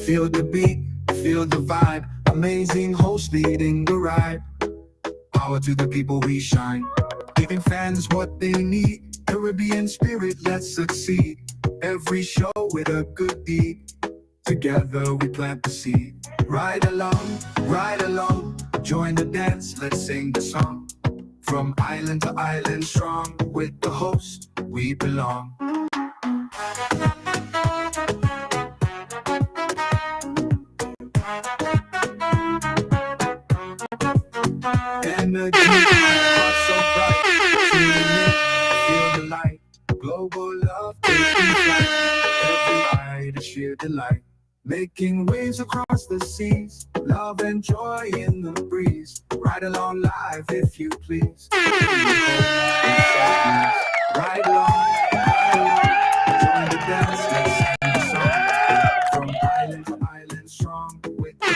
Feel the beat, feel the vibe. Amazing host leading the ride. Power to the people, we shine. Giving fans what they need. Caribbean spirit, let's succeed. Every show with a good deed. Together we plant the seed. Ride along, join the dance, let's sing the song. From island to island strong, with the host, we belong. Energy, heart so bright, tune in, feel the light. Global love, taking flight. Every ride, a sheer delight. Making waves across the seas, love and joy in the breeze. Ride along live if you please. Ride along, join the dance, let's sing the song. From island to island strong, with the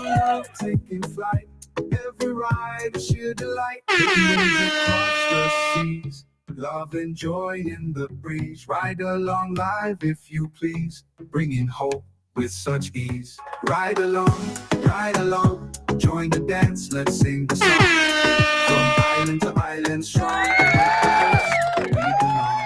love taking flight. Every ride, sheer delight. Waves across the seas, love and joy in the breeze. Ride along live if you please, bringing hope with such ease. Ride along, join the dance, let's sing the song. From island to island strong, with the host, we belong.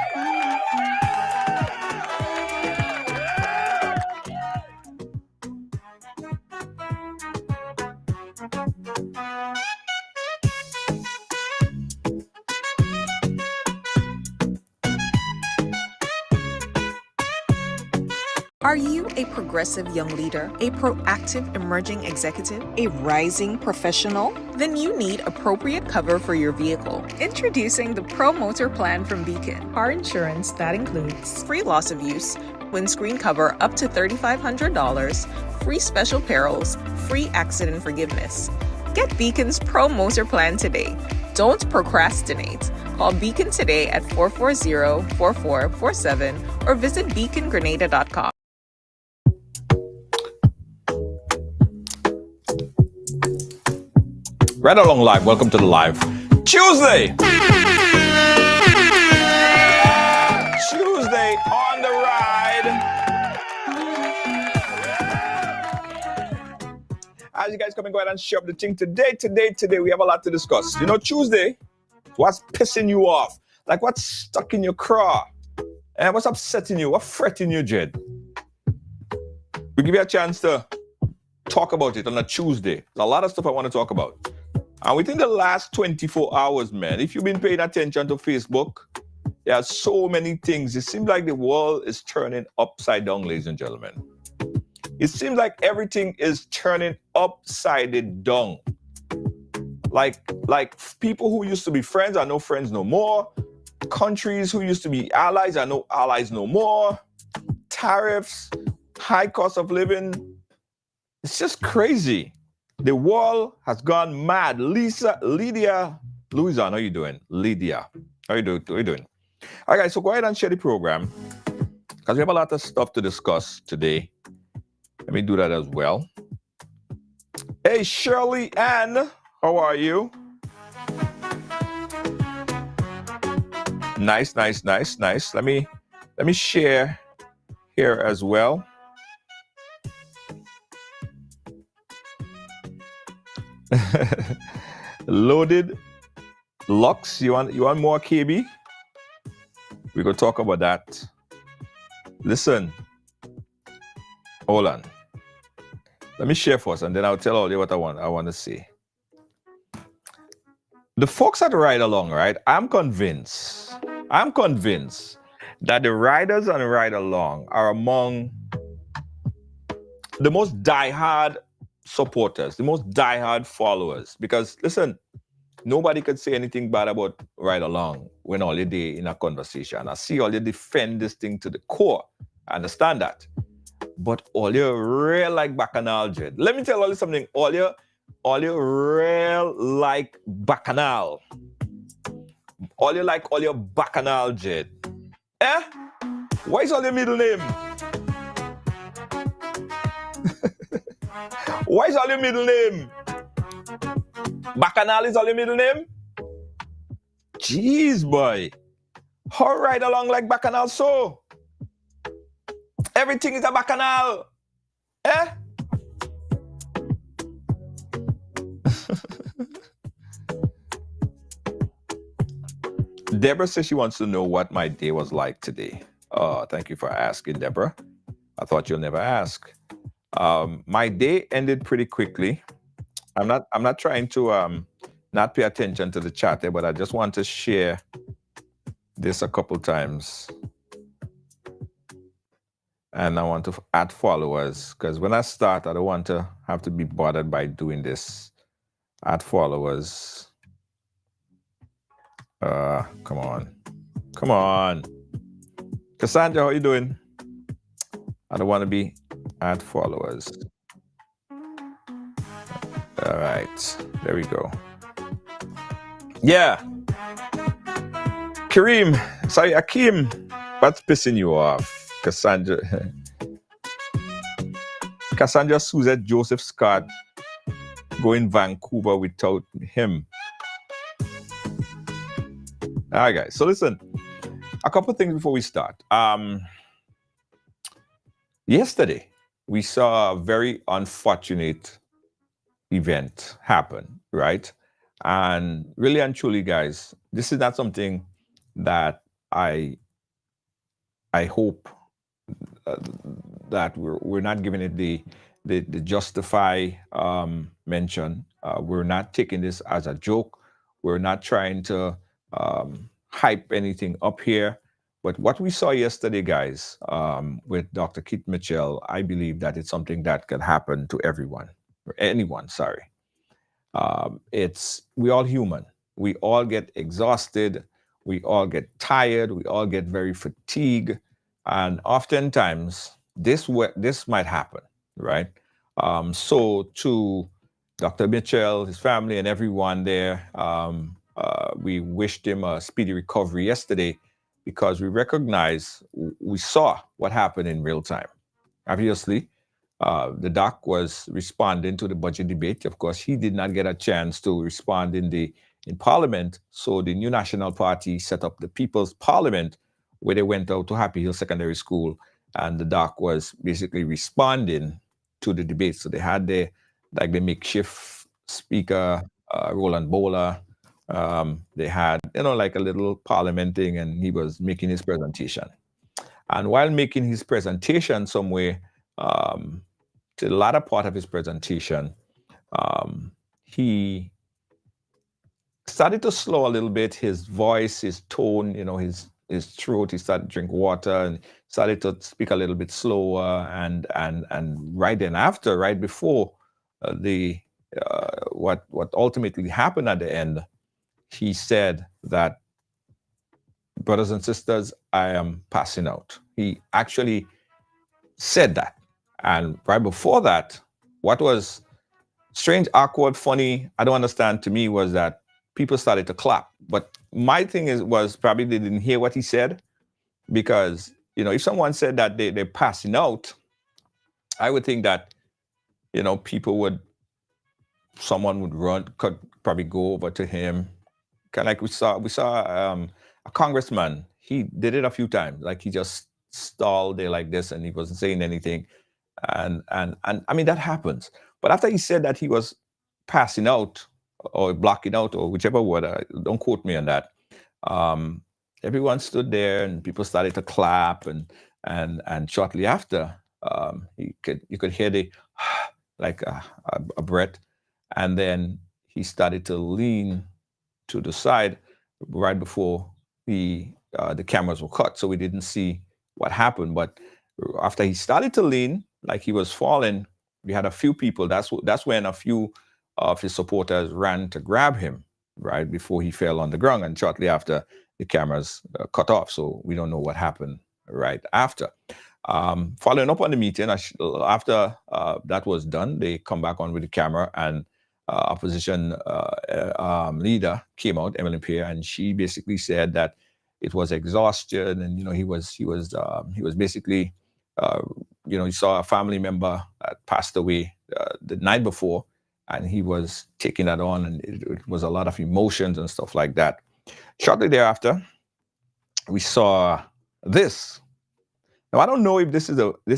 Are you a progressive young leader, a proactive emerging executive, a rising professional? Then you need appropriate cover for your vehicle. Introducing the Pro Motor Plan from Beacon. Car insurance that includes free loss of use, windscreen cover up to $3,500, free special perils, free accident forgiveness. Get Beacon's Pro Motor Plan today. Don't procrastinate. Call Beacon today at 440-4447 or visit beacongrenada.com. Right along live, welcome to the live Tuesday. Tuesday on the ride. As you guys come and go ahead and share up the thing today, we have a lot to discuss. You know, Tuesday, what's pissing you off? Like what's stuck in your craw? And what's upsetting you? What's fretting you, Jed? We give you a chance to talk about it on a Tuesday. There's a lot of stuff I want to talk about. And within the last 24 hours, man, if you've been paying attention to Facebook, there are so many things. It seems like the world is turning upside down, ladies and gentlemen. It seems like everything is turning upside down. Like people who used to be friends are no friends no more. Countries who used to be allies are no allies no more. Tariffs, high cost of living. It's just crazy. The world has gone mad. Louisa, how you doing? Lydia, how you doing? All right, guys, so go ahead and share the program because we have a lot of stuff to discuss today. Let me do that as well. Hey, Shirley Ann, how are you? Nice. Let me share here as well. Loaded Lux, you want more, KB? We gonna talk about that. Listen, hold on. Let me share first, and then I'll tell all you what I want to say. The folks at Ride Along, right? I'm convinced that the riders on Ride Along are among the most diehard supporters, the most diehard followers. Because listen, nobody could say anything bad about Ride Along when all you day in a conversation. I see all you defend this thing to the core. I understand that. But all you real like Bacchanal, Jed. Let me tell you something. All you real like Bacchanal. All you like all your Bacchanal, Jed. Eh? What is all your middle name? What is all your middle name? Bacchanal is all your middle name? Jeez, boy. All right along like bacchanal so. Everything is a bacchanal. Eh? Deborah says she wants to know what my day was like today. Thank you for asking, Deborah. I thought you'll never ask. My day ended pretty quickly. I'm not trying to not pay attention to the chat there, but I just want to share this a couple times. And I want to add followers, because when I start, I don't want to have to be bothered by doing this. Add followers. Come on. Come on. Cassandra, how you doing? I don't want to be add followers. All right. There we go. Yeah. Akeem, what's pissing you off? Cassandra Suzette Joseph Scott going Vancouver without him. All right, guys. So listen, a couple of things before we start. Yesterday, we saw a very unfortunate event happen, right? And really and truly, guys, this is not something that I hope that we're not giving it the justify mention. We're not taking this as a joke. We're not trying to hype anything up here. But what we saw yesterday, guys, with Dr. Keith Mitchell, I believe that it's something that can happen to everyone, or anyone, sorry. We all human. We all get exhausted. We all get tired. We all get very fatigued. And oftentimes, this might happen, right? So to Dr. Mitchell, his family, and everyone there, we wished him a speedy recovery yesterday, because we saw what happened in real time. Obviously, the doc was responding to the budget debate. Of course, he did not get a chance to respond in Parliament. So the New National Party set up the People's Parliament, where they went out to Happy Hill Secondary School, and the doc was basically responding to the debate. So they had the makeshift speaker, Roland Bowler. They had, like a little parliament thing, and he was making his presentation. And while making his presentation somewhere, to the latter part of his presentation, he started to slow a little bit, his voice, his tone, his throat. He started to drink water and started to speak a little bit slower. And right then after, right before what ultimately happened at the end, he said that, brothers and sisters, I am passing out. He actually said that. And right before that, what was strange, awkward, funny, I don't understand, to me, was that people started to clap. But my thing was probably they didn't hear what he said, because, if someone said that they're passing out, I would think that, someone would run, could probably go over to him. Kind of like we saw a congressman. He did it a few times. Like, he just stalled there like this, and he wasn't saying anything. And I mean, that happens. But after he said that he was passing out or blocking out, or whichever word, don't quote me on that, everyone stood there and people started to clap, and shortly after, you could hear the like a breath, and then he started to lean to the side right before the cameras were cut, so we didn't see what happened. But after he started to lean, like he was falling, we had a few people. That's when a few of his supporters ran to grab him right before he fell on the ground, and shortly after, the cameras cut off. So we don't know what happened right after. Following up on the meeting, after that was done, they come back on with the camera, and opposition leader came out, Emily Pierre, and she basically said that it was exhaustion, and he was basically he saw a family member that passed away the night before, and he was taking that on, and it was a lot of emotions and stuff like that. Shortly thereafter, we saw this. Now I don't know if this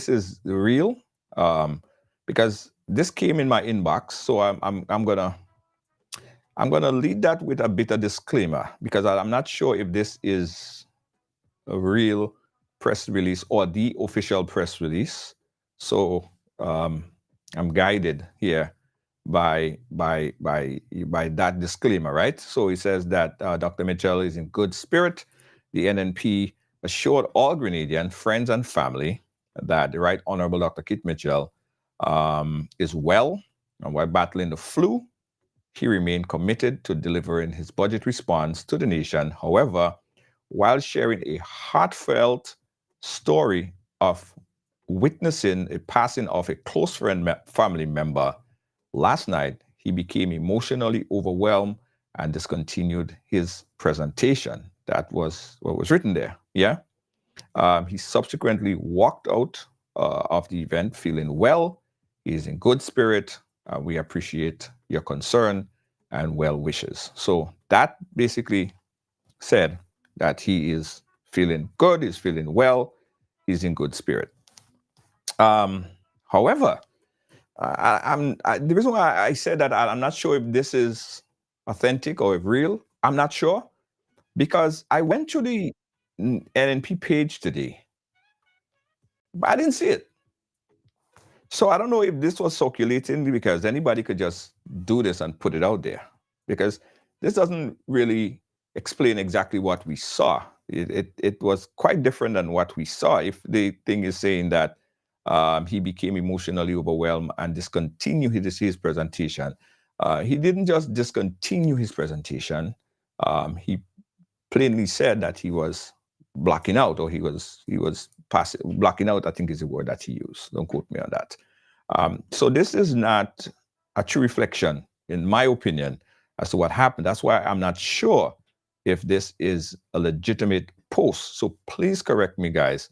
is real, because this came in my inbox. So I'm gonna lead that with a bit of disclaimer, because I'm not sure if this is a real press release or the official press release. So I'm guided here by that disclaimer, right? So it says that Dr. Mitchell is in good spirit. The NNP assured all Grenadian friends and family that the Right Honorable Dr. Kit Mitchell is well, and while battling the flu, he remained committed to delivering his budget response to the nation. However, while sharing a heartfelt story of witnessing a passing of a close friend family member last night, he became emotionally overwhelmed and discontinued his presentation. That was what was written there. Yeah. He subsequently walked out of the event feeling well. He's in good spirit. We appreciate your concern and well wishes. So that basically said that he is feeling good, he's feeling well, he's in good spirit. However, the reason why I said that I'm not sure if this is authentic or if real, I'm not sure, because I went to the NNP page today, but I didn't see it. So I don't know if this was circulating, because anybody could just do this and put it out there, because this doesn't really explain exactly what we saw. It was quite different than what we saw. If the thing is saying that he became emotionally overwhelmed and discontinued his presentation, he didn't just discontinue his presentation. He plainly said that he was blocking out, or he was blocking out, I think is the word that he used. Don't quote me on that. So this is not a true reflection, in my opinion, as to what happened. That's why I'm not sure if this is a legitimate post. So please correct me, guys.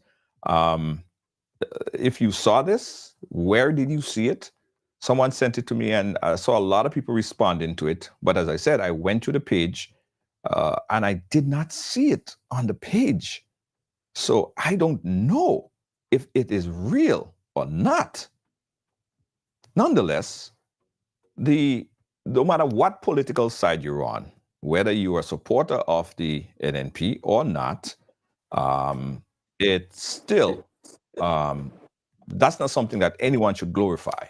If you saw this, where did you see it? Someone sent it to me, and I saw a lot of people responding to it. But as I said, I went to the page, and I did not see it on the page. So I don't know if it is real or not. Nonetheless, no matter what political side you're on, whether you are a supporter of the NNP or not, it's still, that's not something that anyone should glorify.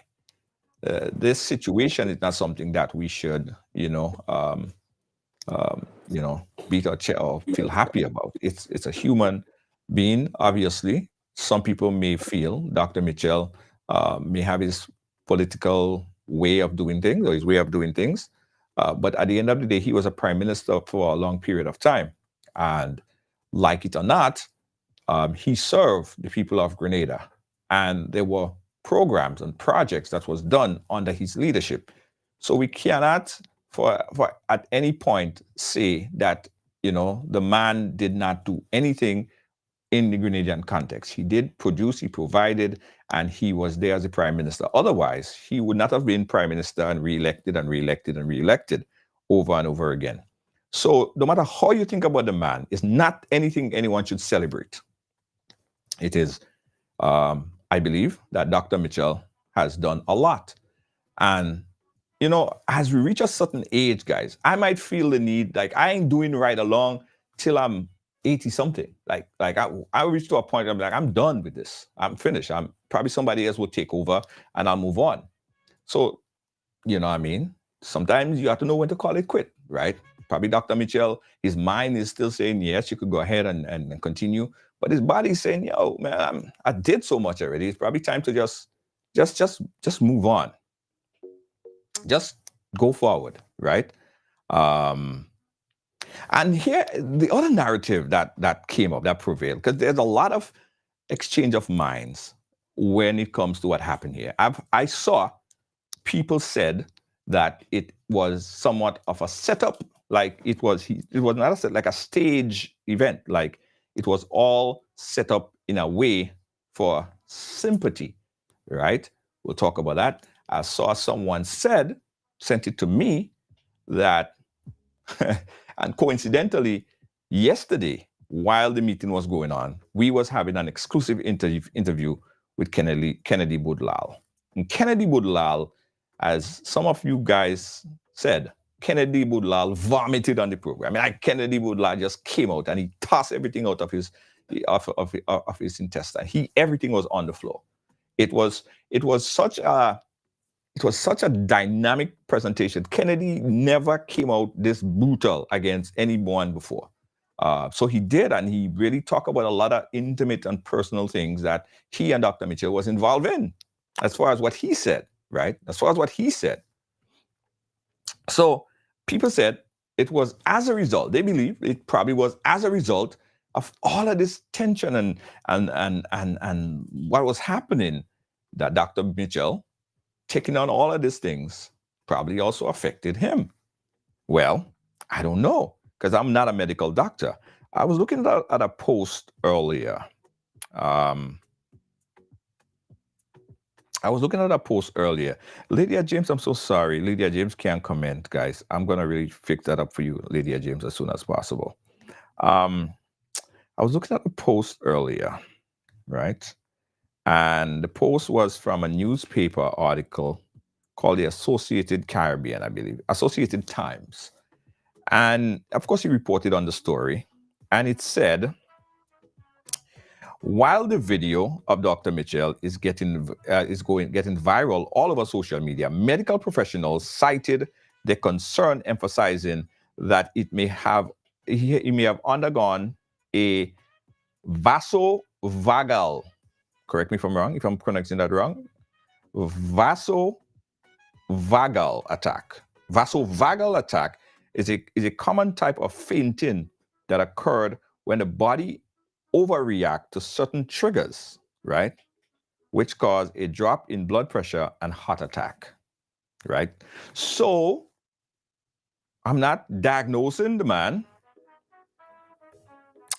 This situation is not something that we should, beat our chest or feel happy about. It's a human being, obviously. Some people may feel Dr. Mitchell may have his political way of doing things, or his way of doing things. But at the end of the day, he was a prime minister for a long period of time. And like it or not, he served the people of Grenada. And there were programs and projects that was done under his leadership. So we cannot, for at any point, say that, the man did not do anything in the Grenadian context. He did produce, he provided, and he was there as a prime minister. Otherwise, he would not have been prime minister and re-elected and re-elected and re-elected over and over again. So no matter how you think about the man, it's not anything anyone should celebrate. It is, I believe, that Dr. Mitchell has done a lot. And, as we reach a certain age, guys, I might feel the need, like I ain't doing right along till I'm 80 something. Like I reach to a point where I'm like, I'm done with this. I'm finished. I'm probably somebody else will take over and I'll move on. So, you know what I mean? Sometimes you have to know when to call it quit, right? Probably Dr. Mitchell, his mind is still saying, yes, you could go ahead and continue. But his body's saying, yo, man, I did so much already. It's probably time to just move on. Just go forward, right? And here, the other narrative that came up, that prevailed, because there's a lot of exchange of minds when it comes to what happened here. I saw people said that it was somewhat of a setup, like it was not a set, like a stage event, like it was all set up in a way for sympathy, right? We'll talk about that. I saw someone sent it to me that And coincidentally, yesterday, while the meeting was going on, we was having an exclusive interview with Kennedy Budhlall. And Kennedy Budhlall, as some of you guys said, Kennedy Budhlall vomited on the program. I mean, Kennedy Budhlall just came out and he tossed everything out of his intestine. Everything was on the floor. It was such a dynamic presentation. Kennedy never came out this brutal against anyone before. So he did, and he really talked about a lot of intimate and personal things that he and Dr. Mitchell was involved in, as far as what he said, right? As far as what he said. So people said it was as a result, they believe it probably was as a result of all of this tension and what was happening, that Dr. Mitchell taking on all of these things probably also affected him. Well, I don't know, because I'm not a medical doctor. I was looking at a post earlier. Lydia James, I'm so sorry. Lydia James can't comment, guys. I'm going to really fix that up for you, Lydia James, as soon as possible. I was looking at a post earlier, right? And the post was from a newspaper article called the Associated Caribbean, I believe, Associated Times. And of course, he reported on the story. And it said, while the video of Dr. Mitchell is getting viral all over social media, medical professionals cited the concern, emphasizing that he may have undergone a vasovagal, correct me if I'm wrong, if I'm pronouncing that wrong, vasovagal attack. Vasovagal attack is a common type of fainting that occurred when the body overreact to certain triggers, right? Which cause a drop in blood pressure and heart attack, right? So I'm not diagnosing the man.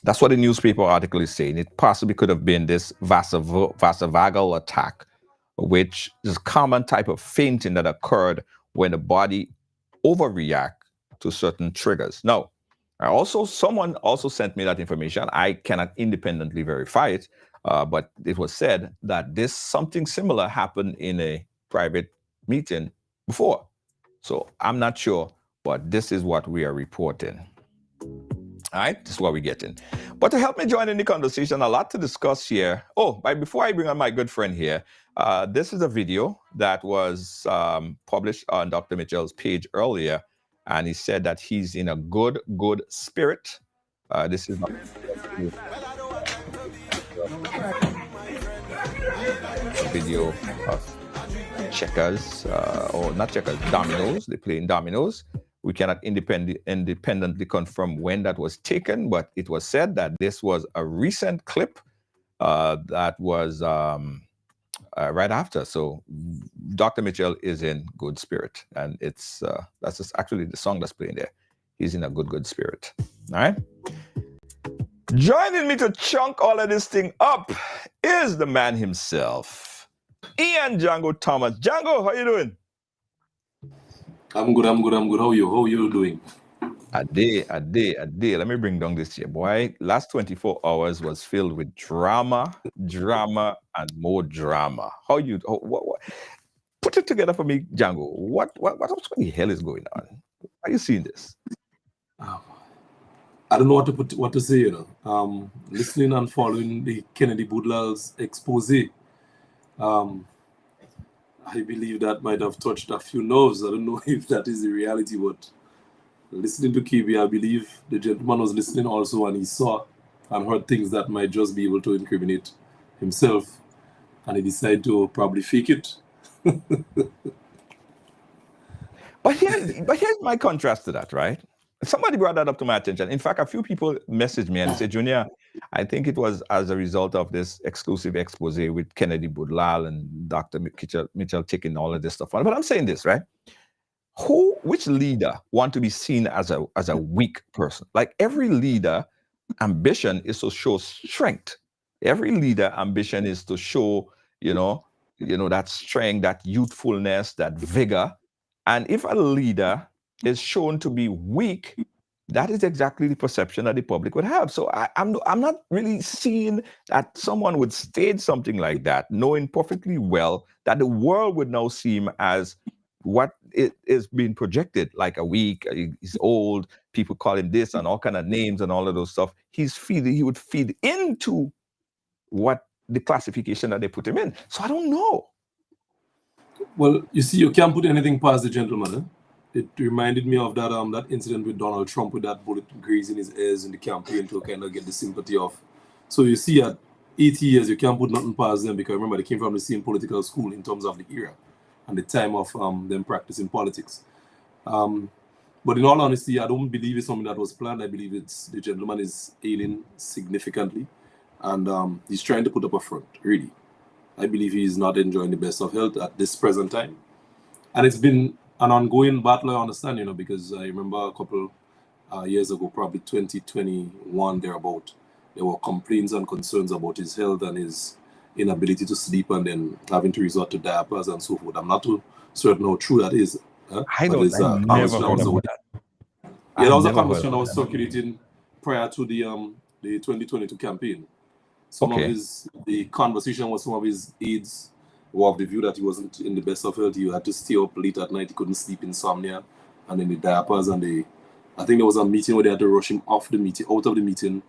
That's what the newspaper article is saying. It possibly could have been this vasovagal attack, which is a common type of fainting that occurred when the body overreact to certain triggers. Now, someone also sent me that information. I cannot independently verify it, but it was said that something similar happened in a private meeting before. So I'm not sure, but this is what we are reporting. All right, this is what we're getting. But to help me join in the conversation, a lot to discuss here. Before I bring on my good friend here, this is a video that was published on Dr. Mitchell's page earlier. And he said that he's in a good spirit. This is a video of checkers, or not checkers, dominoes. They're playing dominoes. We cannot independently confirm when that was taken, but it was said that this was a recent clip that was right after. So Dr. Mitchell is in good spirit, and that's just actually the song that's playing there. He's in a good spirit. All right. Joining me to chunk all of this thing up is the man himself, Ian Django Thomas. Django, how you doing? I'm good. How are you doing? A day. Let me bring down this here, boy. Last 24 hours was filled with drama, and more drama. What? Put it together for me, Django. What the hell is going on? Are you seeing this? I don't know what to say. Listening and following the Kennedy Budhlall's expose. I believe that might have touched a few nerves. I don't know if that is the reality, but listening to KB, I believe the gentleman was listening also, and he saw and heard things that might just be able to incriminate himself, and he decided to probably fake it. But here's my contrast to that, right? Somebody brought that up to my attention. In fact, a few people messaged me and said, Junior, I think it was as a result of this exclusive expose with Kennedy Budhlall and Dr. Mitchell taking all of this stuff on. But I'm saying this, right? Which leader want to be seen as a weak person? Like, every leader ambition is to show strength. Every leader ambition is to show, that strength, that youthfulness, that vigor. And if a leader is shown to be weak, that is exactly the perception that the public would have. So I'm not really seeing that someone would stage something like that, knowing perfectly well that the world would now seem as what it is being projected, like a weak, he's old, people call him this and all kind of names and all of those stuff. He would feed into what the classification that they put him in. So I don't know. Well, you see, you can't put anything past the gentleman. It reminded me of that incident with Donald Trump with that bullet grazing his ears in the campaign to kind of get the sympathy of. So you see, at 80 years, you can't put nothing past them because remember, they came from the same political school in terms of the era and the time of them practicing politics. But in all honesty, I don't believe it's something that was planned. I believe the gentleman is ailing significantly, and he's trying to put up a front, really. I believe he's not enjoying the best of health at this present time. And it's been an ongoing battle, I understand, because I remember a couple years ago, probably 2021, thereabout, there were complaints and concerns about his health and his inability to sleep and then having to resort to diapers and so forth. I'm not too certain how true that is. I never heard about that. Yeah, that was a conversation that was circulating prior to the 2022 campaign. Some of the conversation was some of his aides were of the view that he wasn't in the best of health. He had to stay up late at night. He couldn't sleep, insomnia, and then the diapers. And I think there was a meeting where they had to rush him out of the meeting,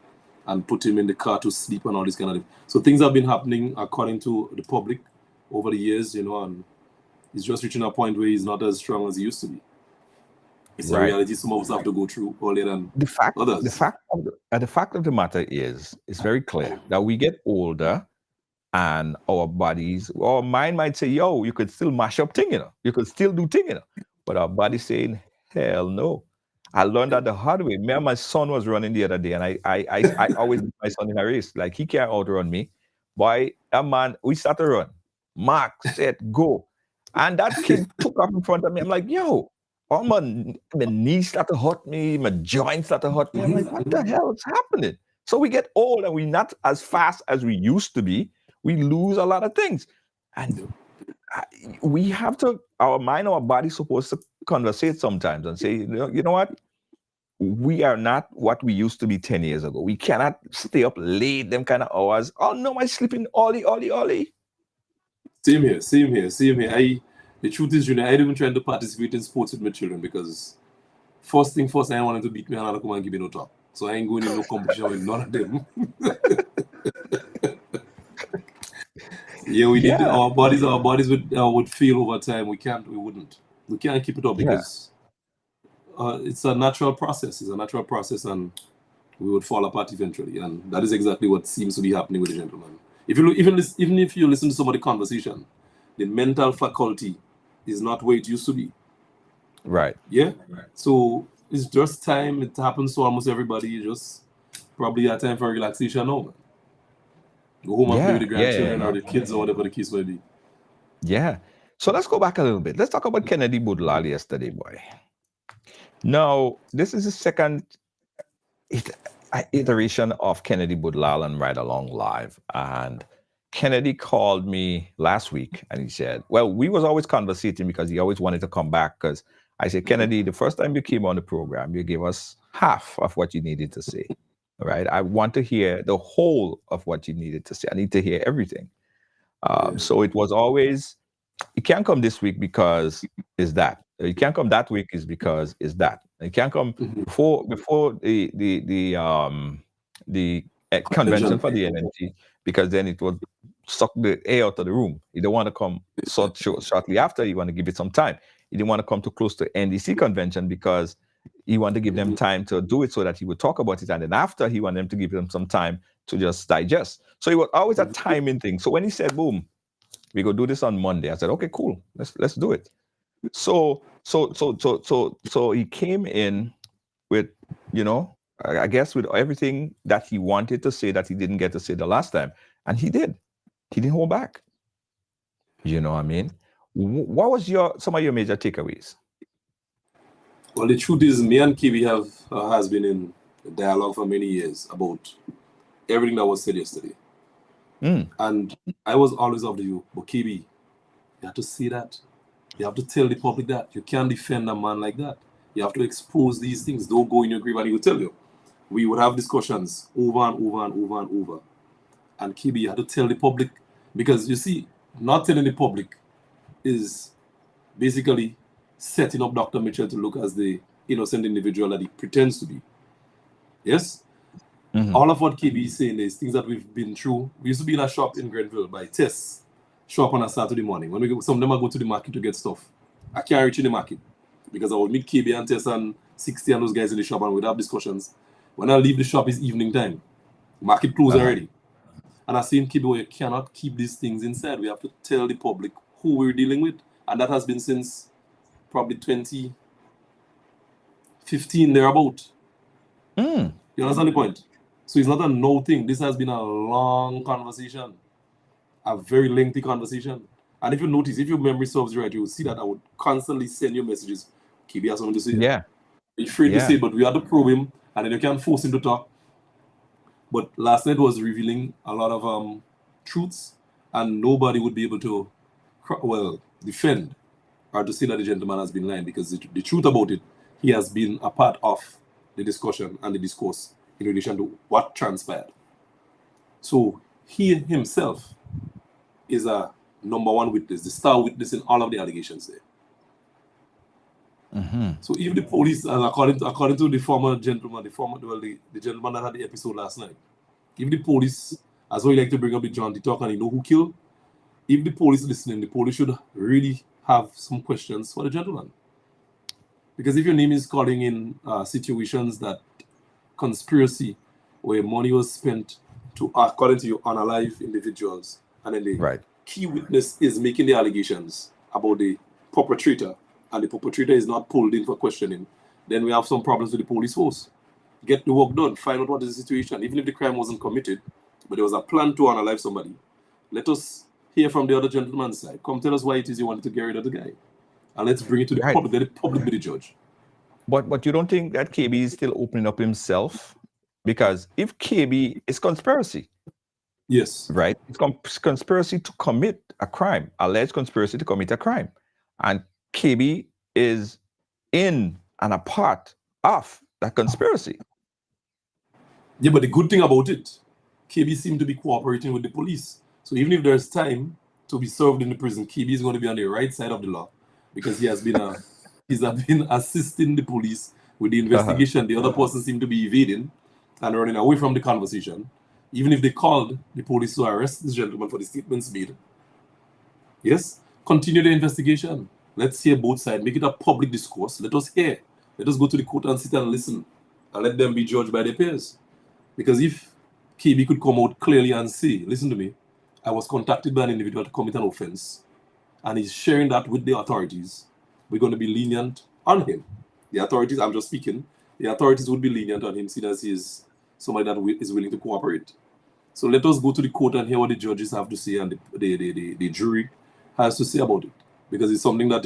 and put him in the car to sleep and all this kind of thing. So things have been happening according to the public over the years, and he's just reaching a point where he's not as strong as he used to be. It's a reality some of us have to go through earlier than others. The fact of the matter is, it's very clear that we get older and our bodies, our mind might say, yo, you could still mash up thing, you could still do thing, but our body's saying, hell no. I learned that the hard way. Me and my son was running the other day, and I always beat my son in a race. Like, he can't outrun me. Boy, that man, we start to run. Mark, set, go. And that kid took off in front of me. I'm like, yo, all my knees start to hurt me, my joints start to hurt me. I'm like, what the hell is happening? So we get old and we're not as fast as we used to be. We lose a lot of things. And we have to, our mind, our body's supposed to conversate sometimes and say, you know what? We are not what we used to be 10 years ago. We cannot stay up late, them kind of hours. Oh no, I'm sleeping early. Same here. The truth is, I didn't even try to participate in sports with my children because first thing first, I didn't want them to beat me and I don't come and give me no talk. So I ain't going in no competition with none of them. Yeah, we did. Our bodies would fail over time. We can't keep it up because it's a natural process. And we would fall apart eventually. And that is exactly what seems to be happening with the gentleman. Even if you listen to some of the conversation, the mental faculty is not where it used to be. Right. Yeah. Right. So it's just time. It happens to almost everybody. Just probably a time for relaxation now. Go home and play with the grandchildren or the kids or whatever the case may be. Yeah. So let's go back a little bit. Let's talk about Kennedy Budhlall yesterday, boy. Now, this is the second iteration of Kennedy Budhlall and Ride Along Live. And Kennedy called me last week and he said, well, we was always conversating because he always wanted to come back because I said, Kennedy, the first time you came on the program, you gave us half of what you needed to say. Right? I want to hear the whole of what you needed to say. I need to hear everything. So it was always, you can't come this week because it's that. You can't come that week is because it's that. You can't come before the convention for the NNT because then it would suck the air out of the room. You don't want to come shortly after. You want to give it some time. You didn't want to come too close to NDC convention because he wanted to give them time to do it so that he would talk about it. And then after, he wanted them to give them some time to just digest. So it was always a timing thing. So when he said, boom, we go do this on Monday, I said, okay, cool. Let's do it. So he came in with, I guess with everything that he wanted to say that he didn't get to say the last time. And he did. He didn't hold back. You know what I mean? What was some of your major takeaways? Well, the truth is, me and Kibi has been in a dialogue for many years about everything that was said yesterday. And I was always of the view, but Kibi, you have to see that. You have to tell the public that. You can't defend a man like that. You have to expose these things. Don't go in your grave, and he will tell you. We would have discussions over and over and over and over. And KB, you have to tell the public, because you see, not telling the public is basically setting up Dr. Mitchell to look as the innocent individual that he pretends to be. Yes? All of what KB is saying is things that we've been through. We used to be in a shop in Grenville by Tess, shop on a Saturday morning. When we go, some of them I go to the market to get stuff. I can't reach in the market because I would meet KB and Tess and 60 and those guys in the shop and we'd have discussions. When I leave the shop, it's evening time. Market closed already. And I seen KB, you cannot keep these things inside. We have to tell the public who we're dealing with. And that has been since probably 2015, thereabout. You understand the point? So it's not a no thing. This has been a long conversation, a very lengthy conversation. And if you notice, if your memory serves you right, you will see that I would constantly send you messages. KB has something to say. Yeah. You're afraid to say, but we had to probe him, and then you can't force him to talk. But last night was revealing a lot of truths, and nobody would be able to, defend or to say that the gentleman has been lying, because the truth about it, he has been a part of the discussion and the discourse in relation to what transpired. So he himself is a number one witness, the star witness in all of the allegations there. So if the police, according to the former gentleman, the gentleman that had the episode last night, if the police, as well, like to bring up the John talk and you know who killed, if the police listening, the police should really have some questions for the gentleman. Because if your name is calling in situations that conspiracy, where money was spent to, according to you, unalive individuals, and then the key witness is making the allegations about the perpetrator, and the perpetrator is not pulled in for questioning, then we have some problems with the police force. Get the work done, find out what is the situation. Even if the crime wasn't committed, but there was a plan to unalive somebody, let us hear from the other gentleman's side. Come tell us why it is you wanted to get rid of the guy. And let's bring it to the public, let the public be the judge. But you don't think that KB is still opening up himself? Because if KB is conspiracy, yes, right? It's conspiracy to commit a crime, alleged conspiracy to commit a crime. And KB is in and a part of that conspiracy. Yeah, but the good thing about it, KB seemed to be cooperating with the police. So even if there's time to be served in the prison, KB is going to be on the right side of the law, because he has been he's been assisting the police with the investigation. The other person seemed to be evading and running away from the conversation. Even if they called the police to arrest this gentleman for the statements made, yes, continue the investigation. Let's hear both sides. Make it a public discourse. Let us hear. Let us go to the court and sit and listen, and let them be judged by their peers. Because if KB could come out clearly and say, listen to me, I was contacted by an individual to commit an offense, and he's sharing that with the authorities, we're going to be lenient on him. The authorities, I'm just speaking, the authorities would be lenient on him, seeing as he is somebody that is willing to cooperate. So let us go to the court and hear what the judges have to say and the jury has to say about it. Because it's something that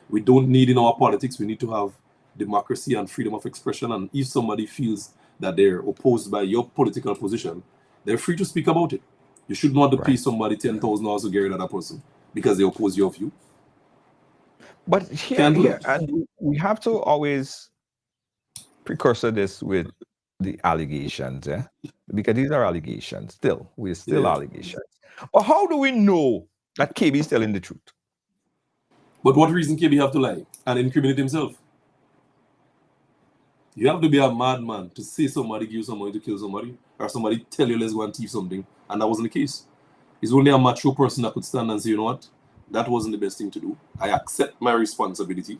we don't need in our politics. We need to have democracy and freedom of expression. And if somebody feels that they're opposed by your political position, they're free to speak about it. You shouldn't want to pay somebody $10,000 to get rid of that person because they oppose your view. But here and we have to always precursor this with the allegations, because these are allegations. We're still allegations. But how do we know that KB is telling the truth? But what reason KB have to lie and incriminate himself? You have to be a madman to say somebody give you some money to kill somebody, or somebody tell you let's go and thief something, and that wasn't the case. It's only a macho person that could stand and say, you know what, that wasn't the best thing to do. I accept my responsibility.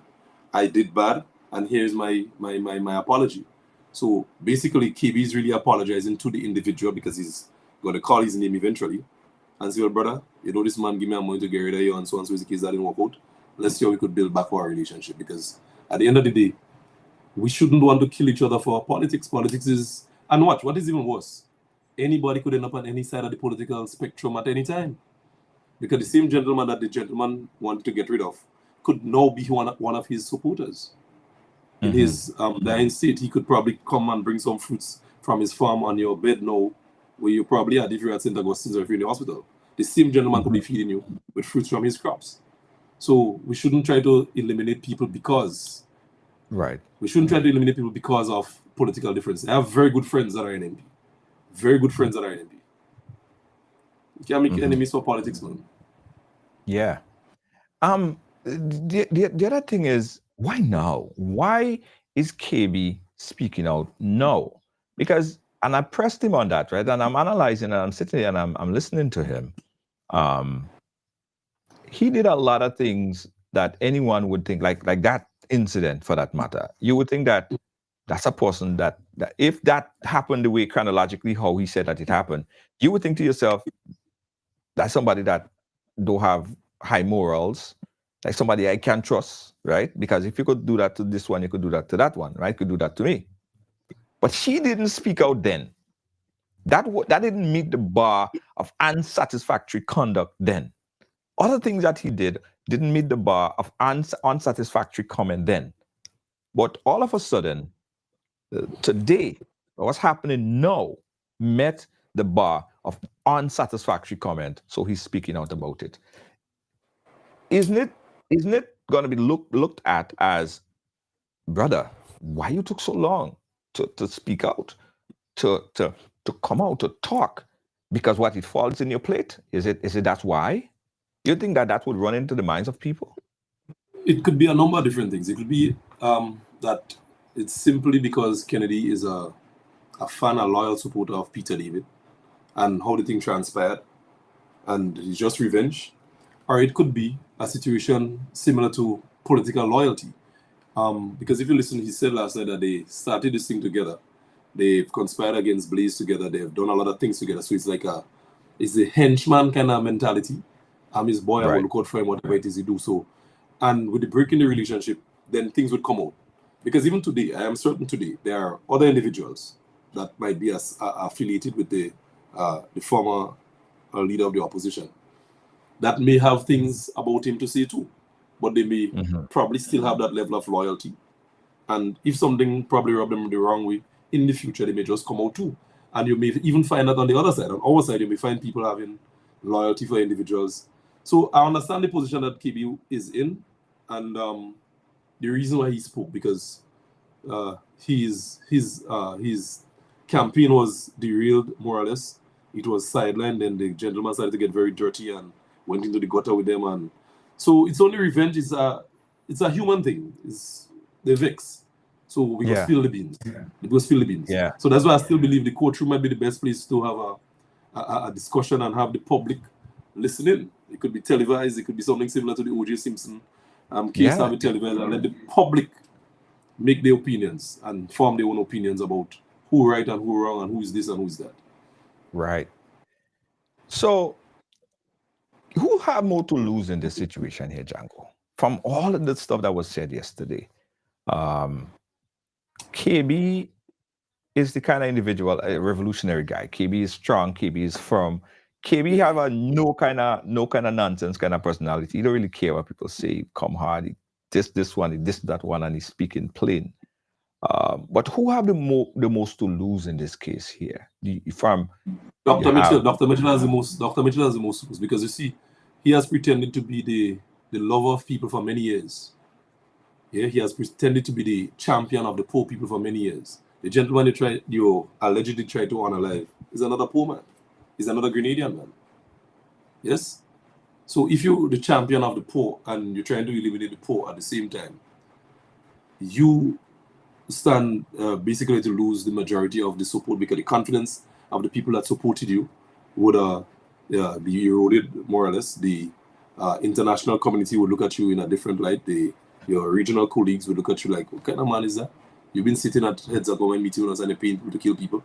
I did bad, and here's my apology. So basically, KB is really apologizing to the individual because he's going to call his name eventually and say, well, brother, you know this man give me a money to get rid of you, and so is the case that didn't work out. Let's see how we could build back our relationship, because at the end of the day, we shouldn't want to kill each other for politics. Politics is, and what is even worse, anybody could end up on any side of the political spectrum at any time. Because the same gentleman that the gentleman wanted to get rid of could now be one of his supporters. In his dying state, he could probably come and bring some fruits from his farm on your bed now, where you probably had if you're at St. Augustine's or if you're in the hospital. The same gentleman could be feeding you with fruits from his crops. So we shouldn't try to eliminate people because Right. We shouldn't try to eliminate people because of political difference. I have very good friends that are NMP. Very good friends that are NMP. You can't make enemies for politics, man. Yeah. The other thing is, why now? Why is KB speaking out now? Because, and I pressed him on that, right? And I'm analyzing and I'm sitting here and I'm listening to him. He did a lot of things that anyone would think, like that incident for that matter. You would think that that's a person that if that happened the way chronologically how he said that it happened, you would think to yourself, that's somebody that don't have high morals, like somebody I can trust, right? Because if you could do that to this one, you could do that to that one, right? You could do that to me. But he didn't speak out then. That didn't meet the bar of unsatisfactory conduct then. Other things that he didn't meet the bar of unsatisfactory comment then. But all of a sudden, today, what's happening now met the bar of unsatisfactory comment. So he's speaking out about it. Isn't it going to be looked at as, brother, why you took so long to speak out, to come out, to talk? Because what, it falls in your plate? Is it that's why? You think that would run into the minds of people? It could be a number of different things. It could be that it's simply because Kennedy is a fan, a loyal supporter of Peter David, and how the thing transpired, and it's just revenge. Or it could be a situation similar to political loyalty. Because if you listen, he said last night that they started this thing together. They've conspired against Blaze together. They've done a lot of things together. So it's like it's a henchman kind of mentality. I'm his boy, I will look out for him, whatever it is he do. So, and with the break in the relationship, then things would come out. Because even today, I am certain today, there are other individuals that might be affiliated with the former leader of the opposition that may have things about him to say too, but they may probably still have that level of loyalty. And if something probably rubbed them the wrong way, in the future, they may just come out too. And you may even find that on the other side. On our side, you may find people having loyalty for individuals. So I understand the position that KB is in, and the reason why he spoke, because his campaign was derailed, more or less. It was sidelined, and the gentleman started to get very dirty and went into the gutter with them. And so it's only revenge. It's a human thing. It's the vex. So we go spill the beans. We go spill the beans. Yeah. So that's why I still believe the courtroom might be the best place to have a discussion and have the public listen in. It could be televised. It could be something similar to the O.J. Simpson case, have it televised, and let the public make their opinions and form their own opinions about who right and who wrong and who is this and who is that. Right. So, who have more to lose in this situation here, Django? From all of the stuff that was said yesterday, KB is the kind of individual, a revolutionary guy. KB is strong. KB is firm. KB have a no kind of nonsense kind of personality. He don't really care what people say. Come hard. This one, that one, and he's speaking plain. But who have the most to lose in this case here? Dr. Mitchell has the most. Dr. Mitchell has the most, because you see, he has pretended to be the lover of people for many years. Yeah, he has pretended to be the champion of the poor people for many years. The gentleman you allegedly tried to honor alive is another poor man. He's another Grenadian man. Yes? So if you're the champion of the poor and you're trying to eliminate the poor at the same time, you stand basically to lose the majority of the support, because the confidence of the people that supported you would be eroded, more or less. The international community would look at you in a different light. Your regional colleagues would look at you like, what kind of man is that? You've been sitting at heads of government meeting and they're paying people to kill people,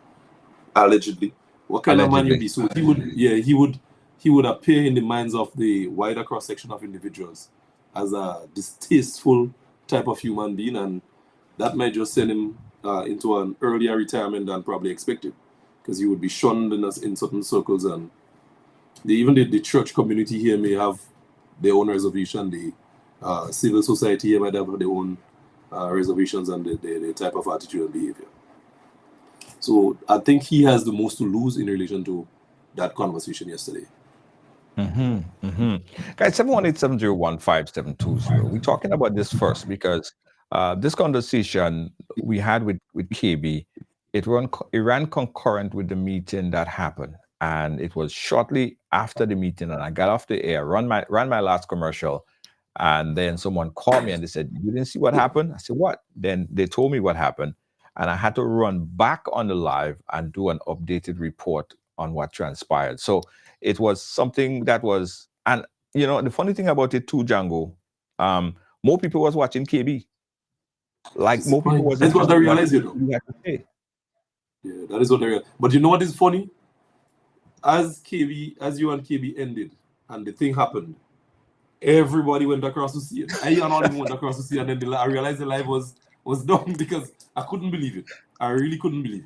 allegedly. What kind of man you be? So he would appear in the minds of the wider cross section of individuals as a distasteful type of human being, and that might just send him into an earlier retirement than probably expected, because he would be shunned in certain circles, and even the church community here may have their own reservation. The civil society here might have their own reservations and the type of attitude and behavior. So I think he has the most to lose in relation to that conversation yesterday. Guys, 718-701-5720. We're talking about this first because This conversation we had with KB, it ran concurrent with the meeting that happened. And it was shortly after the meeting, and I got off the air, ran my last commercial, and then someone called me and they said, "You didn't see what happened?" I said, "What?" Then they told me what happened, and I had to run back on the live and do an updated report on what transpired. So it was something that was, and the funny thing about it too, Django, more people was watching KB. Like more people was. That's what they realize, you know. You have to say. Yeah, that is what they realize. But you know what is funny? As you and KB ended and the thing happened, everybody went across to see it. I and all of them went across to see it, and then I realized the live was done because I couldn't believe it. I really couldn't believe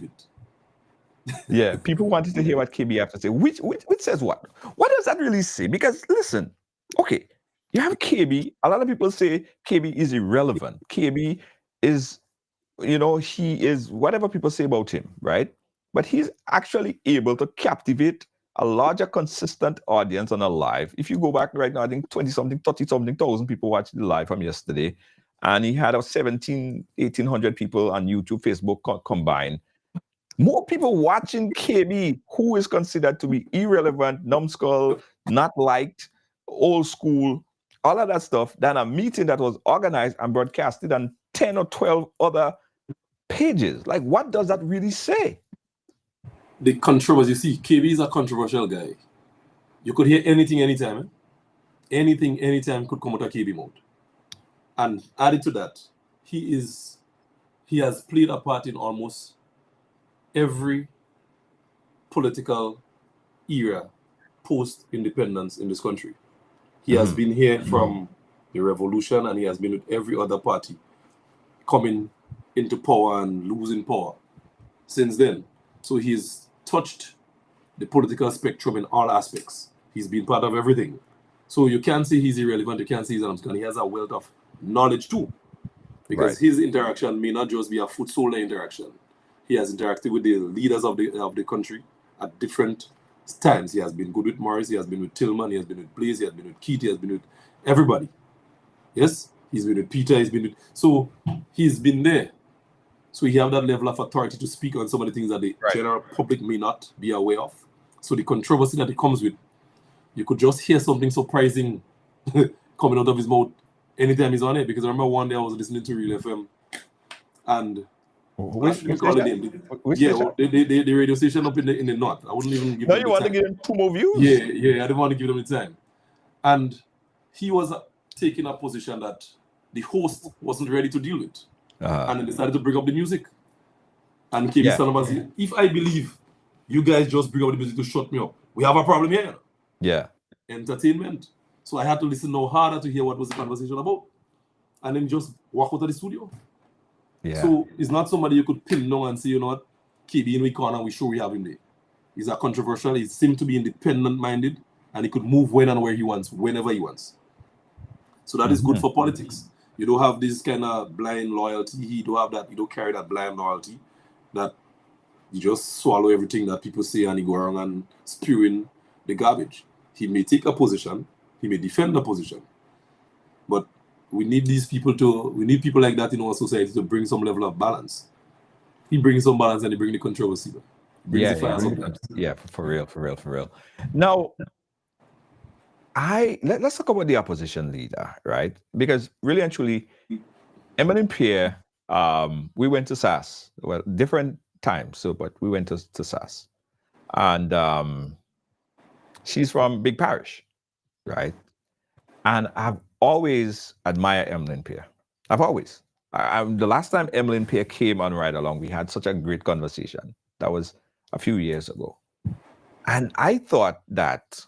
it. Yeah, people wanted to hear what KB have to say. Which says what? What does that really say? Because listen, okay, you have KB. A lot of people say KB is irrelevant. KB is, he is whatever people say about him, right? But he's actually able to captivate a larger, consistent audience on a live. If you go back right now, I think 20-something, 30-something thousand people watched the live from yesterday. And he had 1,800 people on YouTube, Facebook combined. More people watching KB, who is considered to be irrelevant, numbskull, not liked, old school, all of that stuff, than a meeting that was organized and broadcasted on 10 or 12 other pages. Like, what does that really say? The controversy, you see, KB is a controversial guy. You could hear anything, anytime. Anything, anytime could come out of KB mode. And added to that, he has played a part in almost every political era post-independence in this country. He has been here from the revolution, and he has been with every other party coming into power and losing power since then. So he's touched the political spectrum in all aspects. He's been part of everything. So you can't say he's irrelevant, you can't say he's unobscure. He has a wealth of knowledge too. Because his interaction may not just be a foot soldier interaction. He has interacted with the leaders of the country at different times. He has been good with Morris, he has been with Tillman, he has been with Blaze, he has been with Keith, he has been with everybody. Yes? He's been with Peter, so he's been there. So he have that level of authority to speak on some of the things that the general public may not be aware of. So the controversy that it comes with, you could just hear something surprising coming out of his mouth anytime he's on it. Because I remember one day I was listening to Real FM, and the radio station up in the north. I wouldn't even give them you want to give them 2 more views? Yeah, I didn't want to give them the time. And he was taking a position that the host wasn't ready to deal with. And then decided to bring up the music. And KB said, if I believe you guys just bring up the music to shut me up, we have a problem here. Yeah. Entertainment. So I had to listen no harder to hear what was the conversation about. And then just walk out of the studio. Yeah. So it's not somebody you could pin down and say, you know what, KB in we corner, we sure we have him there. He's a controversial, he seems to be independent-minded, and he could move when and where he wants, whenever he wants. So that is good for politics. You don't have this kind of blind loyalty. You don't have that. You don't carry that blind loyalty that you just swallow everything that people say and you go around and spewing the garbage. He may take a position. He may defend a position. But we need people like that in our society to bring some level of balance. He brings some balance and he brings the controversy. For real. Now, let's talk about the opposition leader, right? Because really and truly, Emmeline Pierre, we went to SAS. Well, different times, but we went to SAS. And she's from Big Parish, right? And I've always admired Emmeline Pierre. I've always. The last time Emmeline Pierre came on Ride Along, we had such a great conversation. That was a few years ago. And I thought that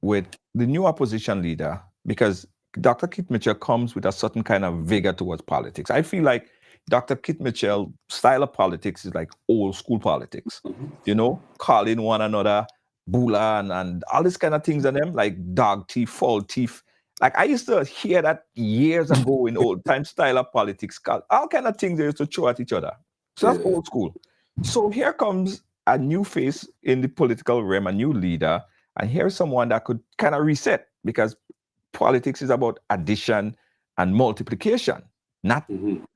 with the new opposition leader, because Dr. Keith Mitchell comes with a certain kind of vigor towards politics. I feel like Dr. Keith Mitchell's style of politics is like old school politics, calling one another bula and all these kind of things on them, like dog teeth, foul teeth. Like I used to hear that years ago in old time style of politics, all kind of things they used to throw at each other. So that's old school. So here comes a new face in the political realm, a new leader. And here's someone that could kind of reset, because politics is about addition and multiplication, not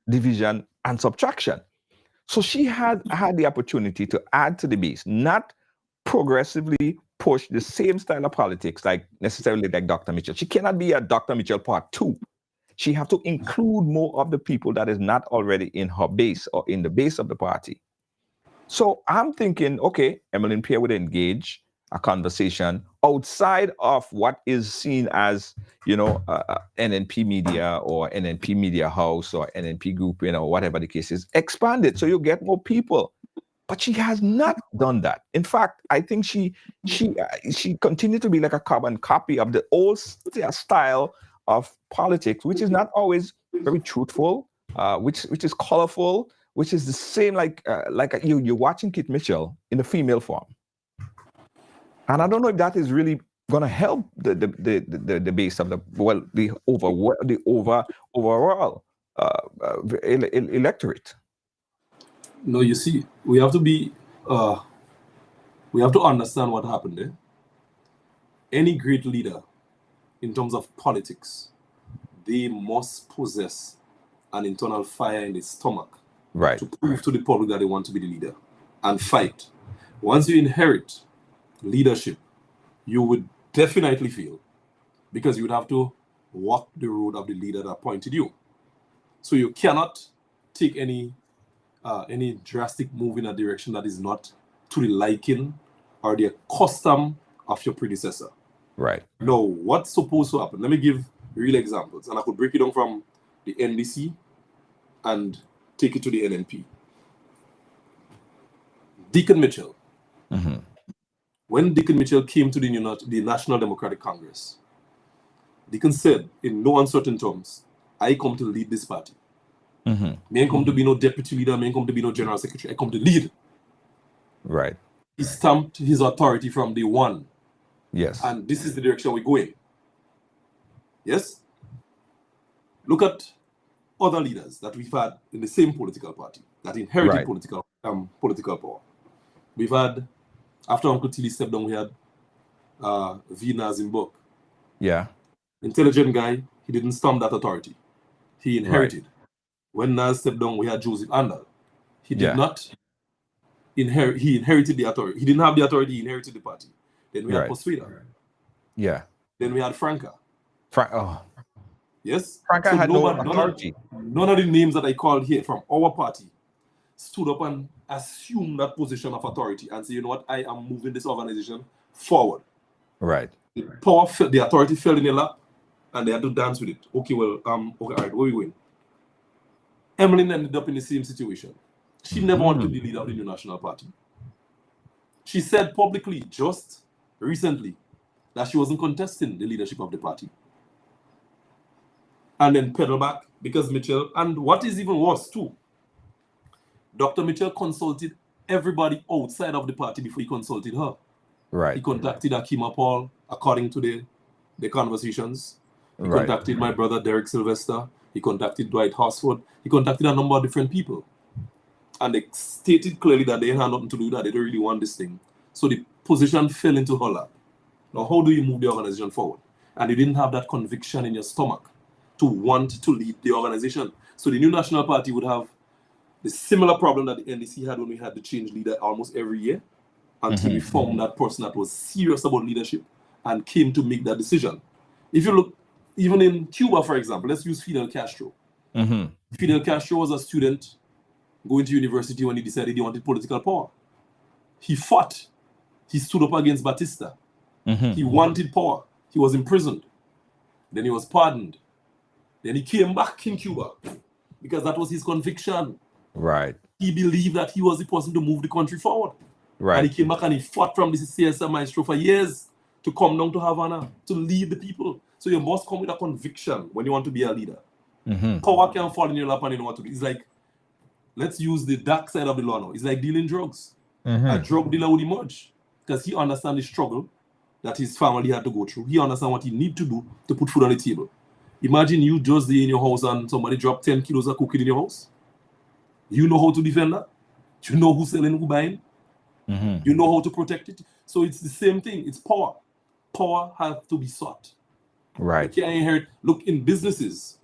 division and subtraction. So she had the opportunity to add to the base, not progressively push the same style of politics like necessarily like Dr. Mitchell. She cannot be a Dr. Mitchell part 2. She have to include more of the people that is not already in her base or in the base of the party. So I'm thinking, okay, Emmeline Pierre would engage a conversation outside of what is seen as, NNP Media or NNP Media House or NNP Group, whatever the case is. Expand it so you get more people. But she has not done that. In fact, I think she continued to be like a carbon copy of the old style of politics, which is not always very truthful, which is colorful, which is the same like you're watching Kit Mitchell in the female form. And I don't know if that is really going to help the base of the overall electorate. No, you see, we have to understand what happened there. Any great leader, in terms of politics, they must possess an internal fire in their stomach, right, to prove to the public that they want to be the leader and fight. Once you inherit leadership, you would definitely fail, because you would have to walk the road of the leader that appointed you. So you cannot take any drastic move in a direction that is not to the liking or the custom of your predecessor. Right. Now, what's supposed to happen? Let me give real examples, and I could break it down from the NDC and take it to the NNP. Deacon Mitchell. Mm-hmm. When Deacon Mitchell came to the National Democratic Congress, Deacon said, in no uncertain terms, I come to lead this party. Mm-hmm. Me ain't come to be no deputy leader, me ain't come to be no general secretary, I come to lead. Right. He stamped his authority from day one. Yes. And this is the direction we're going. Yes? Look at other leaders that we've had in the same political party that inherited right. political power. We've had, after Uncle Tilly stepped down, we had V. Nazim Bok. Yeah. Intelligent guy, he didn't stamp that authority. He inherited. Right. When Naz stepped down, we had Joseph Andal. He did Yeah. not inherit, he inherited the authority. He didn't have the authority, he inherited the party. Then we had Right. Posueda. Yeah. Then we had Franca. Yes? Franca So had no authority. None of the names that I called here from our party stood up and assumed that position of authority and say, you know what, I am moving this organization forward. Right. The authority fell in their lap and they had to dance with it. Okay, well, okay, all right, where are we going? Emmeline ended up in the same situation. She never wanted to be leader of the new national party. She said publicly, just recently, that she wasn't contesting the leadership of the party. And then pedal back because Mitchell, and what is even worse too, Dr. Mitchell consulted everybody outside of the party before he consulted her. Right. He contacted Akima Paul, according to the conversations. He Right. contacted my brother Derek Sylvester. He contacted Dwight Horsford. He contacted a number of different people. And they stated clearly that they had nothing to do with that. They don't really want this thing. So the position fell into her lap. Now, how do you move the organization forward? And you didn't have that conviction in your stomach to want to lead the organization. So the new national party would have the similar problem that the NDC had when we had to change leader almost every year until we found that person that was serious about leadership and came to make that decision. If you look, even in Cuba, for example, let's use Fidel Castro. Fidel Castro was a student going to university when he decided he wanted political power. He fought. He stood up against Batista. He wanted power. He was imprisoned. Then he was pardoned. Then he came back in Cuba because that was his conviction. Right. He believed that he was the person to move the country forward. Right. And he came back and he fought from the CSM Maestro for years to come down to Havana to lead the people. So you must come with a conviction when you want to be a leader. Power can fall in your lap and you know what to do. It's like, let's use the dark side of the law now. It's like dealing drugs. A drug dealer would emerge because he understands the struggle that his family had to go through. He understands what he need to do to put food on the table. Imagine you just there in your house and somebody drop 10 kilos of cooking in your house. You know how to defend that. You know who's selling, who's buying. You know how to protect it. So it's the same thing. It's power. Power has to be sought. Right. You can't inherit. Look, in businesses,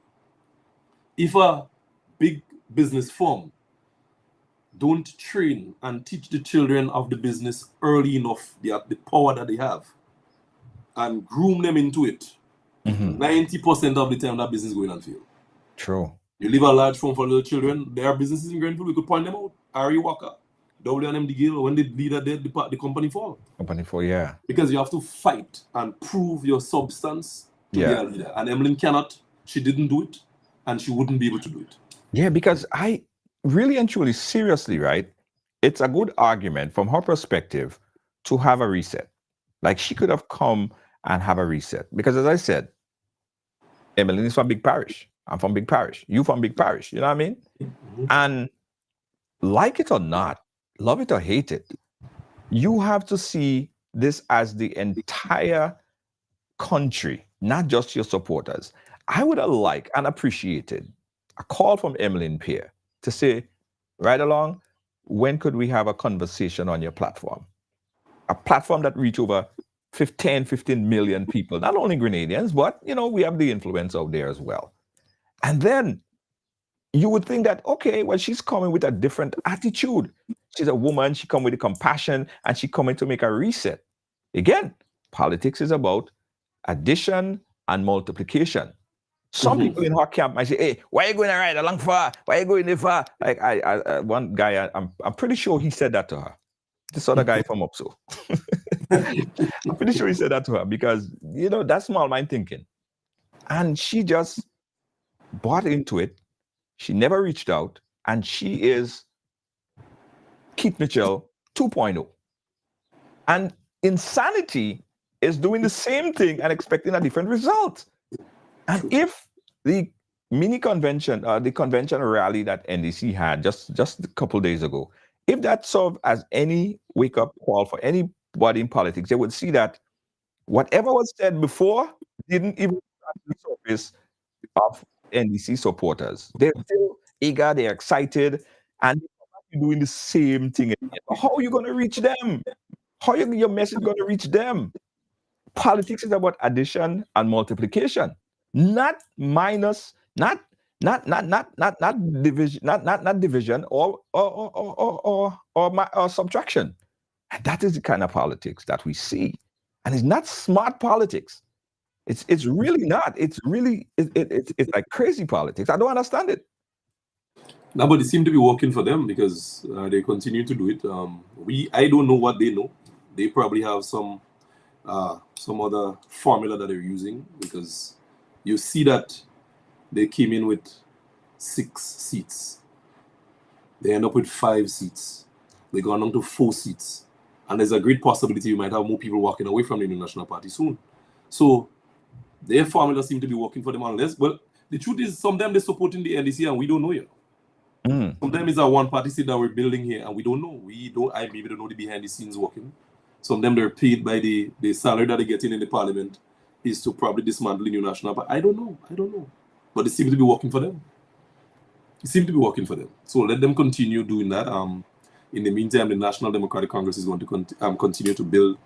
if a big business firm don't train and teach the children of the business early enough the power that they have and groom them into it, 90% of the time that business is going and fail. True. You leave a large firm for little children, their businesses in Grenville, we could point them out. Ari Walker, WNMD Gill, when the leader did, the company fall. Company fall, yeah. Because you have to fight and prove your substance to be a leader. And Emmeline cannot, she didn't do it, and she wouldn't be able to do it. Yeah, because I really and truly, seriously, right? It's a good argument from her perspective to have a reset. Like she could have come and have a reset. Because as I said, Emmeline is from Big Parish. I'm from Big Parish. You from Big Parish. You know what I mean? And like it or not, love it or hate it, you have to see this as the entire country, not just your supporters. I would have liked and appreciated a call from Emmeline Pierre to say, right along, when could we have a conversation on your platform? A platform that reach over 15 million people, not only Grenadians, but, you know, we have the influence out there as well. And then you would think that, okay, well, she's coming with a different attitude. She's a woman, she come with the compassion, and she coming to make a reset. Again, politics is about addition and multiplication. Some people in her camp might say, hey, why are you going to ride along far? Why are you going there far? Like one guy, I'm pretty sure he said that to her. This other guy from UPSO. I'm pretty sure he said that to her because, you know, that's small mind thinking. And she just bought into it. She never reached out. And she is Keith Mitchell 2.0. And insanity is doing the same thing and expecting a different result. And if the mini convention, the convention rally that NDC had just a couple of days ago, if that served as any wake-up call for anybody in politics, they would see that whatever was said before didn't even touch the surface of NDC supporters. They're still eager, they're excited, and they're doing the same thing again. How are you going to reach them? How are your message going to reach them? Politics is about addition and multiplication, not minus, not division, not division or subtraction. And that is the kind of politics that we see, and it's not smart politics. It's really not. It's really it's like crazy politics. I don't understand it. No, but it seemed to be working for them because they continue to do it. I don't know what they know. They probably have some other formula that they're using, because you see that they came in with 6 seats. They end up with 5 seats. They go down to 4 seats. And there's a great possibility you might have more people walking away from the New National Party soon. So their formula seems to be working for them unless, well, the truth is some of them they're supporting the NDC and we don't know yet. Some of them is a one-party seat that we're building here and we don't know. I maybe don't know the behind the scenes working. Some of them they're paid by the salary that they're getting in the parliament is to probably dismantle the New National Party. I don't know. But it seems to be working for them. So let them continue doing that. In the meantime, the National Democratic Congress is going to continue to build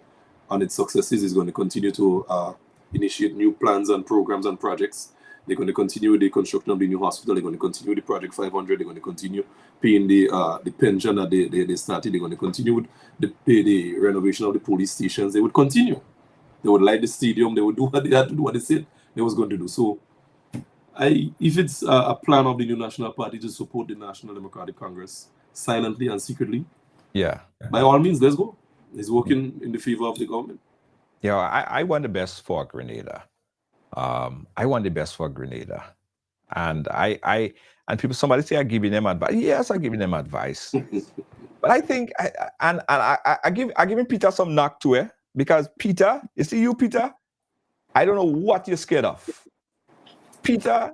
on its successes. It's going to continue to initiate new plans and programs and projects. They're going to continue with the construction of the new hospital. They're going to continue with the Project 500. They're going to continue paying the pension that they started. They're going to continue with the renovation of the police stations. They would continue. They would light the stadium. They would do what they had to do, what they said they was going to do. So if it's a plan of the New National Party to support the National Democratic Congress silently and secretly, by all means, let's go. It's working in the favor of the government. Yeah, I want the best for Grenada. I want the best for Grenada. And somebody say I'm giving them advice. Yes, I'm giving them advice. But I think I give Peter some knock to it, because Peter, you see you, Peter, I don't know what you're scared of. Peter,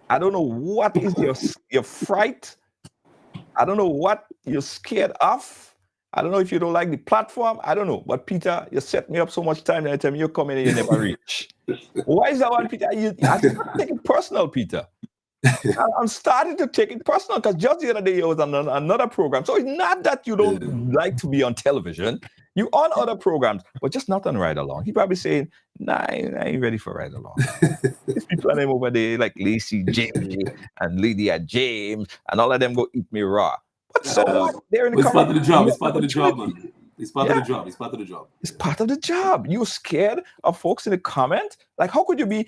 I don't know what is your fright. I don't know what you're scared of. I don't know if you don't like the platform. I don't know. But Peter, you set me up so much time and tell me you're coming and you never reach. Why is that one, Peter? I take it personal, Peter. I'm starting to take it personal, because just the other day I was on another program. So it's not that you don't like to be on television. You on other programs, but just not on Ride Along. He probably saying, nah, I ain't ready for Ride Along. These people are them over there, like Lacey J and Lydia James, and all of them go eat me raw. But so what? They're in the It's part of the job. It's part of the job, opportunity. man. It's part of the job. It's part of the job. It's part of the job. You're scared of folks in the comment? Like, how could you be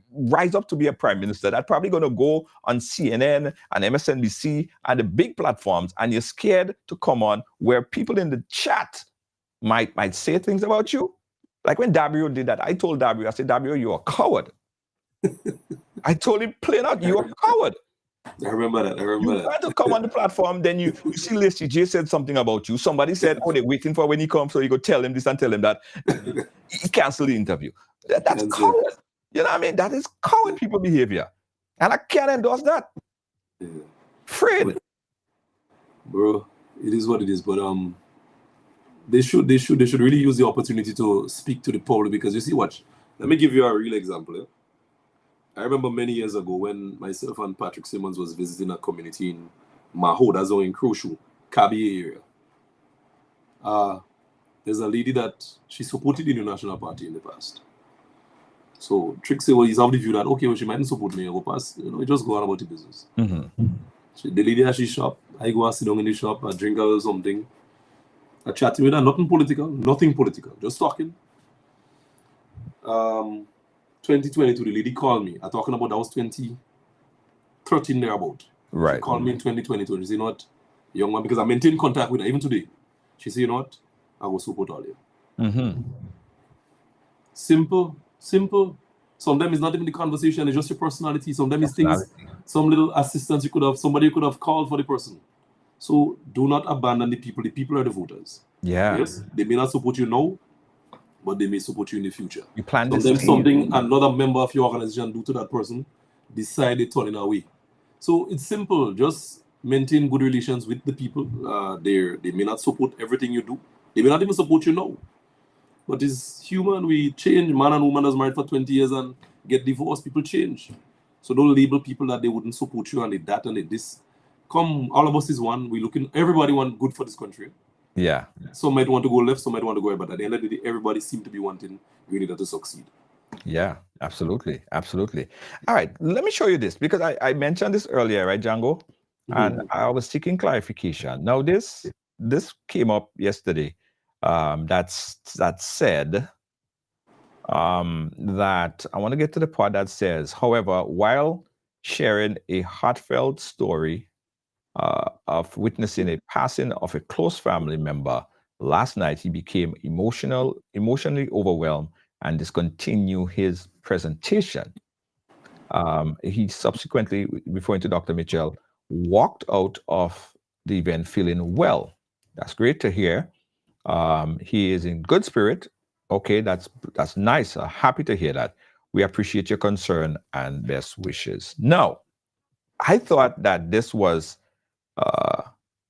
rise up to be a prime minister? That's probably going to go on CNN and MSNBC and the big platforms, and you're scared to come on where people in the chat might say things about you? Like when Dabrio did that, I told Dabrio, I said, Dabrio, you're a coward. I told him plain out, you're a coward. I remember that. You try to come on the platform, then you see Lacey J said something about you. Somebody said, oh, they're waiting for when he comes, so you go tell him this and tell him that. He cancel the interview. That's coward. You know what I mean? That is coward people behavior. And I can't endorse that. Yeah. Fred. Bro, it is what it is. But they should really use the opportunity to speak to the public, because you see, watch. Let me give you a real example. Yeah? I remember many years ago when myself and Patrick Simmons was visiting a community in Maho, that's in Croshu, Kabi area. There's a lady that she supported the New National Party in the past. So Trixie is of the view that, okay, well, she mightn't support me, I go past, you just go on about the business. Mm-hmm. The lady at she shop, I go and sit down in the shop, I drink a little something. I chatting with her, nothing political, just talking. 2022, the lady called me. I'm talking about that was 2013 thereabout. Right. She called me in 2022. She said, you know what, young man, because I maintain contact with her even today. She said, you know what, I will support all you. Mm-hmm. Simple. Sometimes it's not even the conversation, it's just your personality. Sometimes it's things, some little assistance you could have, somebody you could have called for the person. So do not abandon the people. The people are the voters. Yeah. Yes, they may not support you now, but they may support you in the future. You plan sometimes something another member of your organization do to that person, decide they turn it away. So it's simple. Just maintain good relations with the people. They may not support everything you do. They may not even support you now. But it's human. We change. Man and woman is married for 20 years and get divorced. People change. So don't label people that they wouldn't support you and they that and they this. Come, all of us is one. Everybody want good for this country. Yeah. Some might want to go left, some might want to go right, but at the end of the day, everybody seems to be wanting really to succeed. Yeah, absolutely. All right, let me show you this, because I mentioned this earlier, right, Django? And I was seeking clarification. Now, this came up yesterday. That said that I want to get to the part that says, however, while sharing a heartfelt story of witnessing a passing of a close family member last night, he became emotionally overwhelmed and discontinued his presentation. He subsequently, referring to Dr. Mitchell, walked out of the event feeling well. That's great to hear. He is in good spirit. Okay, that's nice. Happy to hear that. We appreciate your concern and best wishes. Now, I thought that this was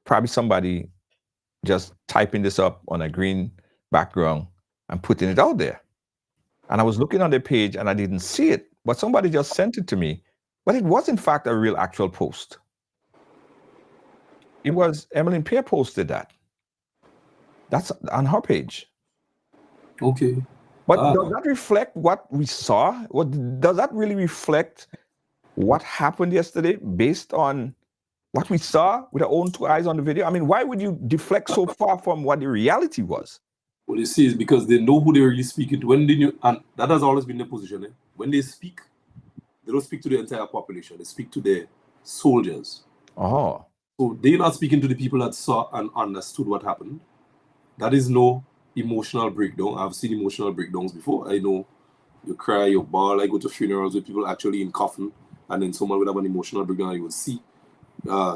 probably somebody just typing this up on a green background and putting it out there. And I was looking on the page and I didn't see it, but somebody just sent it to me. But it was in fact a real actual post. It was Emmeline Pear posted that. That's on her page. Okay. But does that reflect what we saw? Does that really reflect what happened yesterday based on what we saw with our own two eyes on the video? I mean, why would you deflect so far from what the reality was? Well, you see, it's because they know who they're really speaking to. And that has always been their position. When they speak, they don't speak to the entire population. They speak to their soldiers. Oh. So they're not speaking to the people that saw and understood what happened. That is no emotional breakdown. I've seen emotional breakdowns before. I know you cry, you bawl. I go to funerals with people actually in coffin, and then someone would have an emotional breakdown. You would see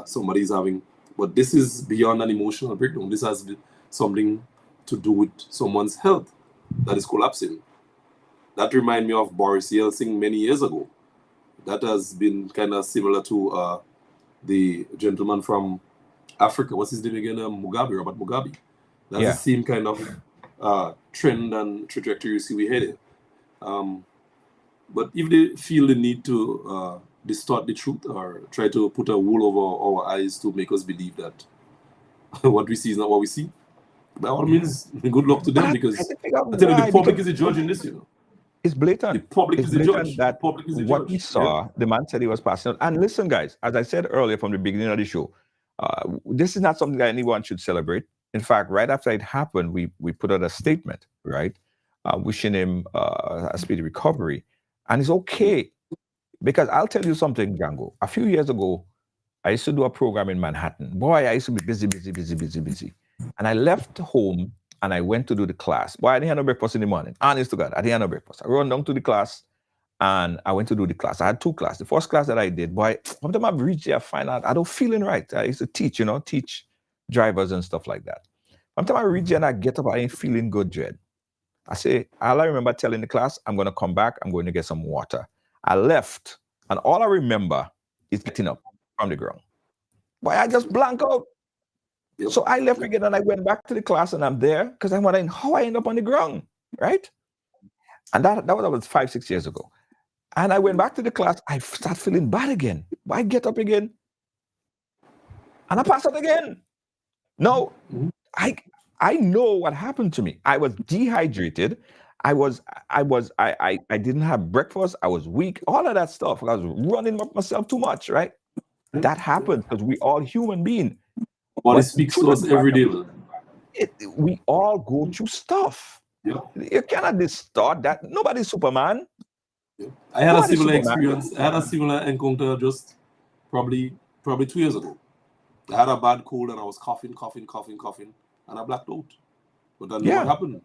somebody's having, but this is beyond an emotional breakdown. This has something to do with someone's health that is collapsing. That reminds me of Boris Yeltsin many years ago. That has been kind of similar to the gentleman from Africa. What's his name again? Robert Mugabe. That's the same kind of trend and trajectory you see we headed. But if they feel the need to distort the truth or try to put a wool over our eyes to make us believe that what we see is not what we see, by all means, good luck to them, But because I can figure out I tell you, why, the public because is the judge in this, you know. it's blatant. The public It's is the blatant judge. that The public is the what judge. we saw, the man said he was passing out. And listen, guys, as I said earlier from the beginning of the show, this is not something that anyone should celebrate. In fact, right after it happened, we put out a statement, right, wishing him a speedy recovery. And it's okay, because I'll tell you something, Django. A few years ago, I used to do a program in Manhattan. Boy, I used to be busy. And I left home and I went to do the class. Boy, I didn't have no breakfast in the morning. Honest to God, I didn't have no breakfast. I run down to the class and I went to do the class. I had 2 classes. The first class that I did, boy, one time I've reached there, I find out I don't feeling right. I used to teach, teach drivers and stuff like that. One time I reach there and I get up, I ain't feeling good, Jed. I say, all I remember telling the class, I'm going to come back, I'm going to get some water. I left, and all I remember is getting up from the ground. Boy, I just blank out. Yep. So I left again and I went back to the class and I'm there because I'm wondering how I end up on the ground, right? And that was 5-6 years ago. And I went back to the class, I start feeling bad again. I get up again and I pass out again. No, I know what happened to me. I was dehydrated. I didn't have breakfast. I was weak. All of that stuff. I was running myself too much, right? That happens because we all human beings. Body speaks to us every day. We all go through stuff. Yeah. You cannot distort that. Nobody's Superman. Yeah. I had Nobody's a similar Superman. experience. I had a similar encounter just probably 2 years ago. I had a bad cold and I was coughing, and I blacked out. But then what happened?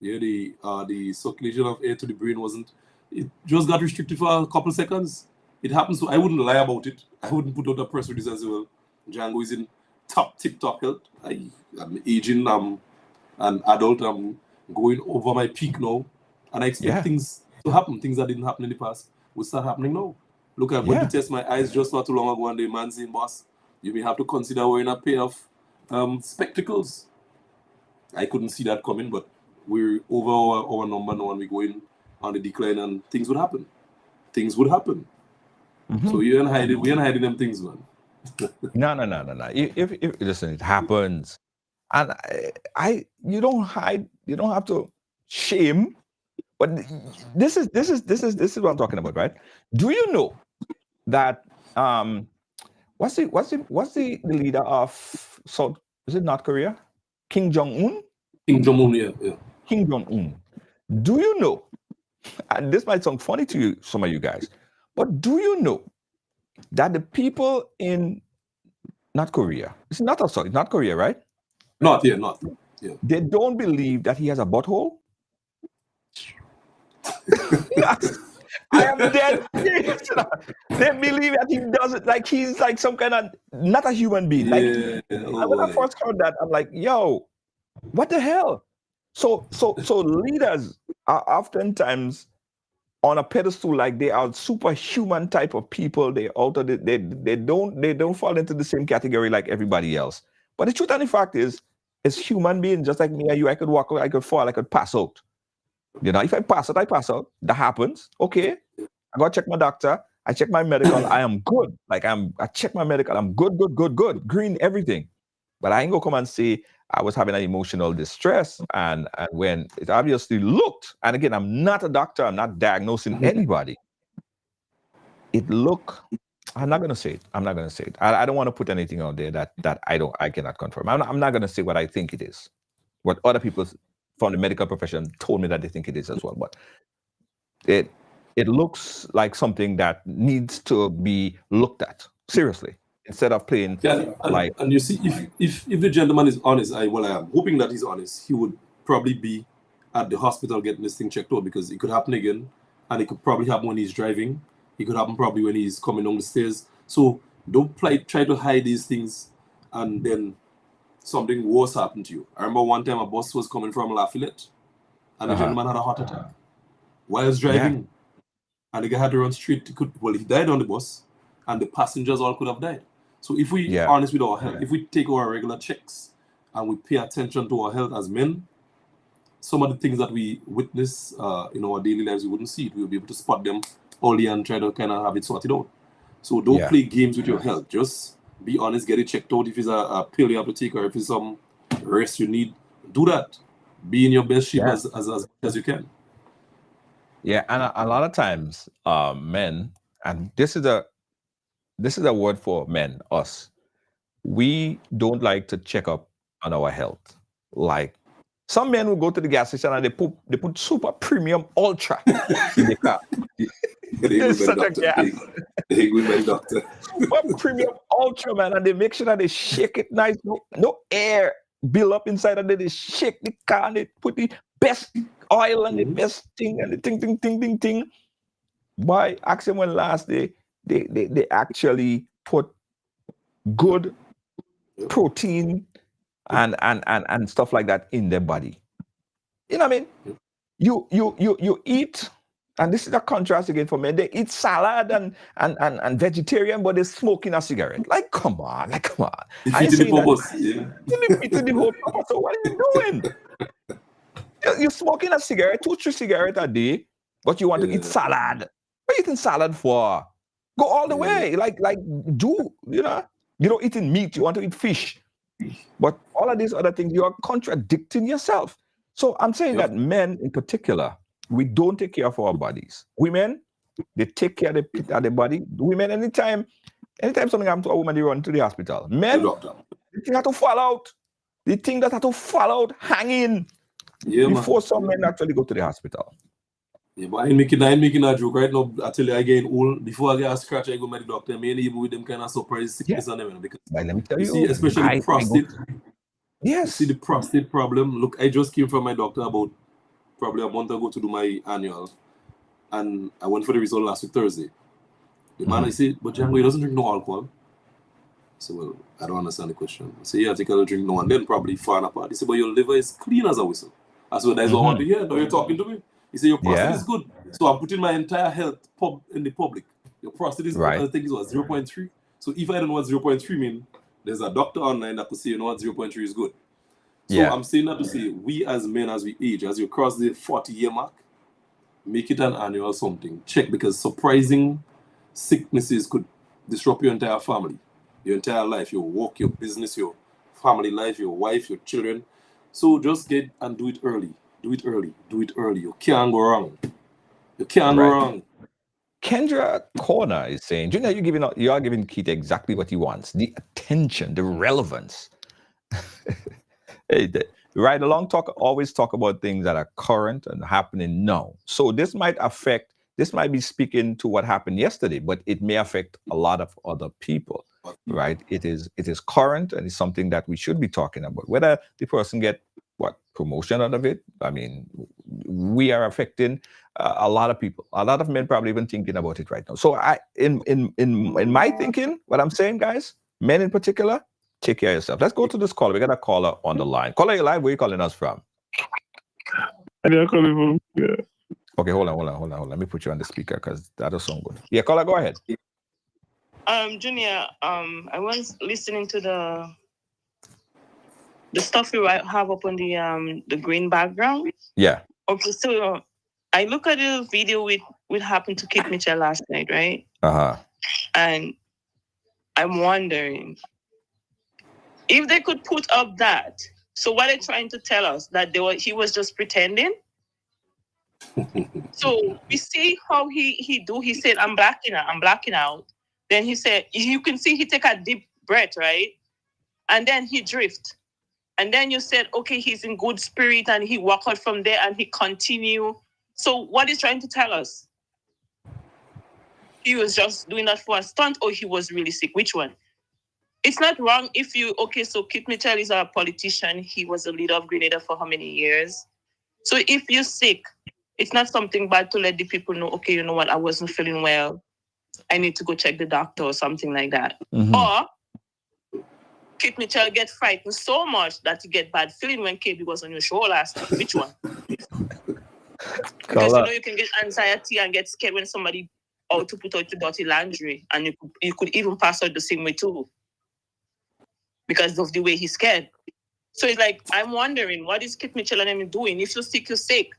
Yeah, the circulation of air to the brain it just got restricted for a couple seconds. It happened, so I wouldn't lie about it. I wouldn't put out a press release as well. Django is in tip-top health. I'm aging, I'm an adult, I'm going over my peak now. And I expect things to happen. Things that didn't happen in the past will start happening now. Look, I went to test my eyes just not too long ago, and the man saying, boss, you may have to consider wearing a pair of spectacles. I couldn't see that coming, but we're over our number now and we're going on the decline, and things would happen. Mm-hmm. So we ain't hiding them things, man. No. If listen, it happens. And you don't hide, you don't have to shame. But this is what I'm talking about, right? Do you know that what's the leader of South, is it North Korea? Kim Jong-un? Kim Jong-un, yeah. Kim Jong-un. Do you know, and this might sound funny to you, some of you guys, but do you know that the people in North Korea, it's not North Korea, right? Not. Yeah. They don't believe that he has a butthole? I am dead. They believe that he doesn't, like he's like some kind of, not a human being. Like when I first heard that, I'm like, yo, what the hell? So leaders are oftentimes on a pedestal, like they are superhuman type of people. They don't fall into the same category like everybody else. But the truth and the fact is, as human beings, just like me and you, I could walk, I could fall, I could pass out. If I pass out, I pass out. That happens. Okay. I go check my doctor. I check my medical. I am good. Like I check my medical. I'm good. Green, everything. But I ain't gonna come and say I was having an emotional distress. And when it obviously looked, and again, I'm not a doctor. I'm not diagnosing anybody. It looked, I'm not gonna say it. I don't want to put anything out there that I cannot confirm. I'm not gonna say what I think it is. What other people from the medical profession told me that they think it is as well. But it looks like something that needs to be looked at seriously instead of playing like. And you see, if the gentleman is honest, I am hoping that he's honest. He would probably be at the hospital getting this thing checked out, because it could happen again, and it could probably happen when he's driving. It could happen probably when he's coming down the stairs. So don't try to hide these things, and then something worse happened to you. I remember one time a bus was coming from Lafayette, and the gentleman had a heart attack while he was driving, and the guy had to run straight. He died on the bus, and the passengers all could have died. So if we are honest with our health, if we take our regular checks and we pay attention to our health as men, some of the things that we witness in our daily lives, we wouldn't see it. We'll be able to spot them early and try to kind of have it sorted out. So don't play games with your health. Just be honest, get it checked out. If it's a pill you have to take, or if it's some rest you need, Do that. Be in your best shape Yeah. as much as you can. Yeah, and a lot of times, men, and this is a word for men, us. We don't like to check up on our health. Like some men will go to the gas station and they put super premium ultra in the car. It's such a gas. They go by the doctor. Super premium ultra, man, and they make sure that they shake it nice. No air build up inside, and then they shake the car and they put the best oil and the best thing and the ting. Why? Ask them when last they actually put good protein and stuff like that in their body. You know what I mean? You eat, and this is a contrast again for men. They eat salad and vegetarian, but they're smoking a cigarette. Like, come on. Defeating the purpose. Yeah. You're defeating the whole purpose. So what are you doing? You're smoking a cigarette, 2-3 cigarettes a day, but you want to eat salad. What are you eating salad for? Go all the way. Like do, you don't eating meat, you want to eat fish. But all of these other things, you are contradicting yourself. So I'm saying that men in particular, we don't take care of our bodies. Women, they take care of their body. Women, anytime something happens to a woman, they run to the hospital. Men, they think have to fall out. They think that have to fall out, hang in, before some men actually go to the hospital. Yeah, but I ain't making a joke right now. I tell you, I get old. Before I get a scratch, I go to the doctor. I mean, even with them kind of surprise sickness on them. Because let me tell you, see, especially prostate. Yes. You see the prostate problem. Look, I just came from my doctor about probably a month ago to do my annual. And I went for the result last week, Thursday. The man, I said, but Django, he doesn't drink no alcohol. I said, well, I don't understand the question. I said, yeah, I think I'll drink no, and then probably far apart. He said, but your liver is clean as a whistle. I said, well, that's what I want to hear. Now you're talking to me. He said, your prostate is good. So I'm putting my entire health in the public. Your prostate is, I think, is what, 0.3. So if I don't know what 0.3 means, there's a doctor online that could say, you know what, 0.3 is good. So I'm saying that to say, we as men, as we age, as you cross the 40-year mark, make it an annual something. Check, because surprising sicknesses could disrupt your entire family, your entire life, your work, your business, your family life, your wife, your children. So just get and do it early. Do it early. You can't go wrong. Go wrong. Kendra Corner is saying, Junior, you are giving Keith exactly what he wants. The attention, the relevance. Hey, right along always talk about things that are current and happening now. So this might be speaking to what happened yesterday, but it may affect a lot of other people, right? It is current, and it's something that we should be talking about. Whether the person get promotion out of it, I mean, we are affecting a lot of people. A lot of men probably even thinking about it right now. So in my thinking, what I'm saying, guys, men in particular, take care of yourself. Let's go to this caller. We got a caller on the line. Caller, you live. Where are you calling us from? I'm calling from. Okay, hold on. Let me put you on the speaker because that does sound good. Yeah, caller, go ahead. Junior, I was listening to the stuff you have up on the green background. Yeah. Okay, so I look at the video with what happened to Kate Mitchell last night, right? And I'm wondering if they could put up that. So what they're trying to tell us that he was just pretending. So we see how he do. He said, I'm blacking out. Then he said, you can see he take a deep breath, right? And then he drift. And then you said, okay, he's in good spirit, and he walk out from there and he continue. So what is trying to tell us? He was just doing that for a stunt, or he was really sick? Which one? It's not wrong if so Kit Mitchell is a politician. He was a leader of Grenada for how many years? So if you're sick, it's not something bad to let the people know, okay, you know what, I wasn't feeling well. I need to go check the doctor or something like that. Or Kit Mitchell get frightened so much that he get bad feeling when KB was on your show last week. Which one? Because you can get anxiety and get scared when somebody out to put out your dirty laundry, and you could even pass out the same way too, because of the way he's scared. So it's like, I'm wondering, what is Kit Mitchell and him doing? If you're sick, you're sick.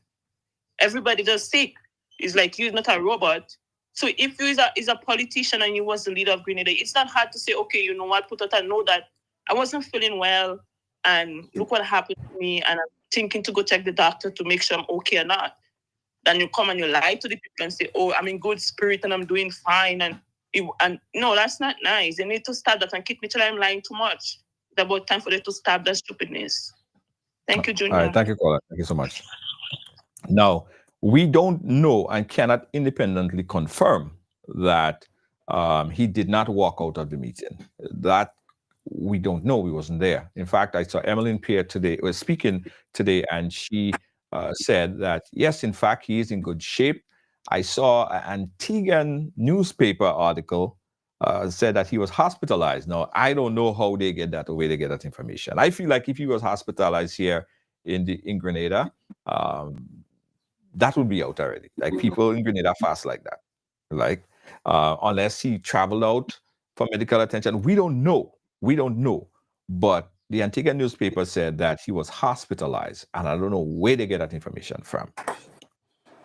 Everybody does sick. It's like, you're not a robot. So if you is a politician and you was the leader of Grenada, it's not hard to say, okay, you know what, put out a note that I wasn't feeling well and look what happened to me, and I'm thinking to go check the doctor to make sure I'm okay or not. Then you come and you lie to the people and say, oh, I'm in good spirit and I'm doing fine. And no, that's not nice. They need to stop that and keep me till I'm lying too much. It's about time for them to stop that stupidness. Thank you, Junior. All right, thank you, caller. Thank you so much. Now, we don't know and cannot independently confirm that he did not walk out of the meeting. That we don't know. We wasn't there. In fact, I saw Emmeline Pierre today, was speaking today, and she said that, yes, in fact, he is in good shape. I saw an Antiguan newspaper article said that he was hospitalized. Now, I don't know how they get that or where they get that information. I feel like if he was hospitalized here in Grenada, that would be out already. Like, people in Grenada fast like that. Like, unless he traveled out for medical attention, we don't know. We don't know. But the Antigua newspaper said that he was hospitalized, and I don't know where they get that information from.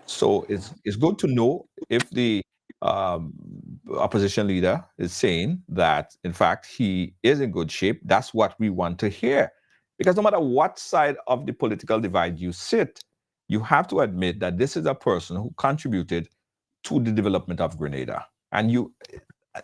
So it's good to know if the opposition leader is saying that, in fact, he is in good shape. That's what we want to hear. Because no matter what side of the political divide you sit, you have to admit that this is a person who contributed to the development of Grenada. And you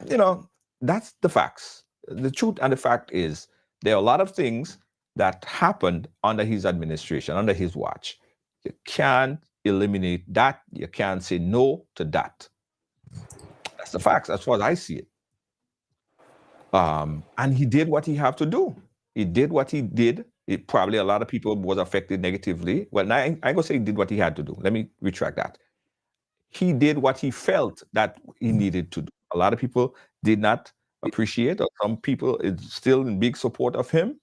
know, that's the facts. The truth and the fact is, there are a lot of things that happened under his administration, under his watch. You can't eliminate that. You can't say no to that. That's the facts. That's what I see it. And he did what he had to do. He did what he did. It probably a lot of people was affected negatively. Well, I ain't gonna say he did what he had to do. Let me retract that. He did what he felt that he needed to do. A lot of people did not appreciate, or some people is still in big support of him.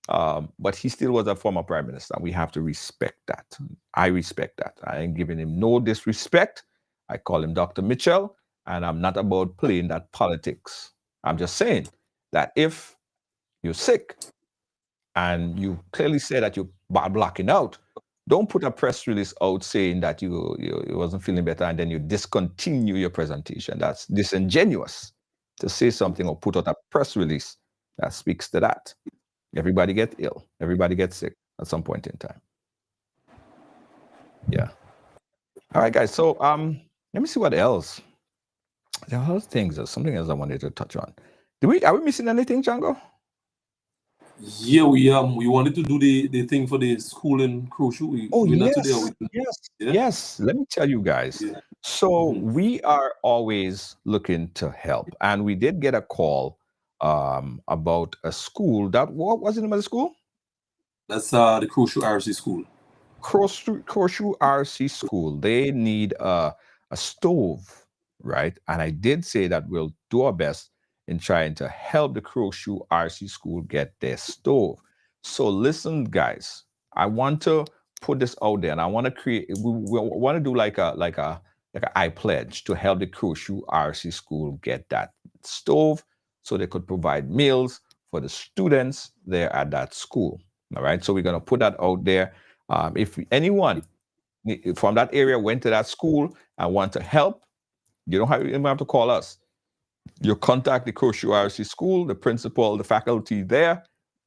But he still was a former prime minister. We have to respect that. I respect that. I ain't giving him no disrespect. I call him Dr. Mitchell, and I'm not about playing that politics. I'm just saying that if you're sick and you clearly say that you're blocking out, don't put a press release out saying that you wasn't feeling better and then you discontinue your presentation. That's disingenuous to say something or put out a press release that speaks to that. Everybody gets ill. Everybody gets sick at some point in time. Yeah. All right, guys. So let me see what else. There are other things. There's something else I wanted to touch on. Are we missing anything, Django? Yeah, we wanted to do the thing for the school in Crochet. Yes. Let me tell you guys. Yeah. So we are always looking to help, and we did get a call about a school that, what was the name of the school? That's the Crochet RC school. Crochet RC school. They need a stove, right? And I did say that we'll do our best in trying to help the Crochet RC school get their stove. So listen, guys, I want to put this out there, and I want to create. We want to do like a I pledge to help the Crochet RC school get that stove, so they could provide meals for the students there at that school. All right, so we're going to put that out there. If anyone from that area went to that school and want to help, you don't have to call us. You contact the Crochet RC school, the principal, the faculty there,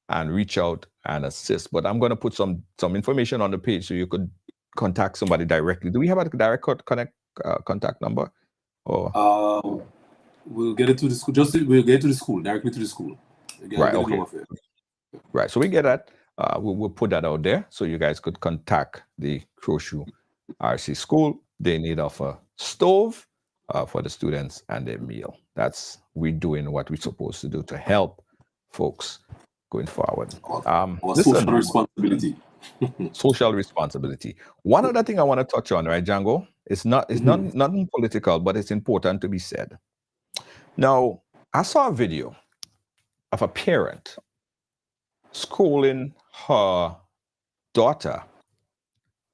and reach out and assist. But I'm going to put some information on the page so you could contact somebody directly. Do we have a direct contact number? Or we'll get it to the school. We'll get to the school, directly to the school. Right. Okay. Right. So we get that. We'll put that out there so you guys could contact the Crochet RC school. They need a stove for the students and their meal. We're doing what we're supposed to do to help folks going forward. Social responsibility. Social responsibility. One other thing I want to touch on, right, Django? It's nothing political, but it's important to be said. Now, I saw a video of a parent schooling her daughter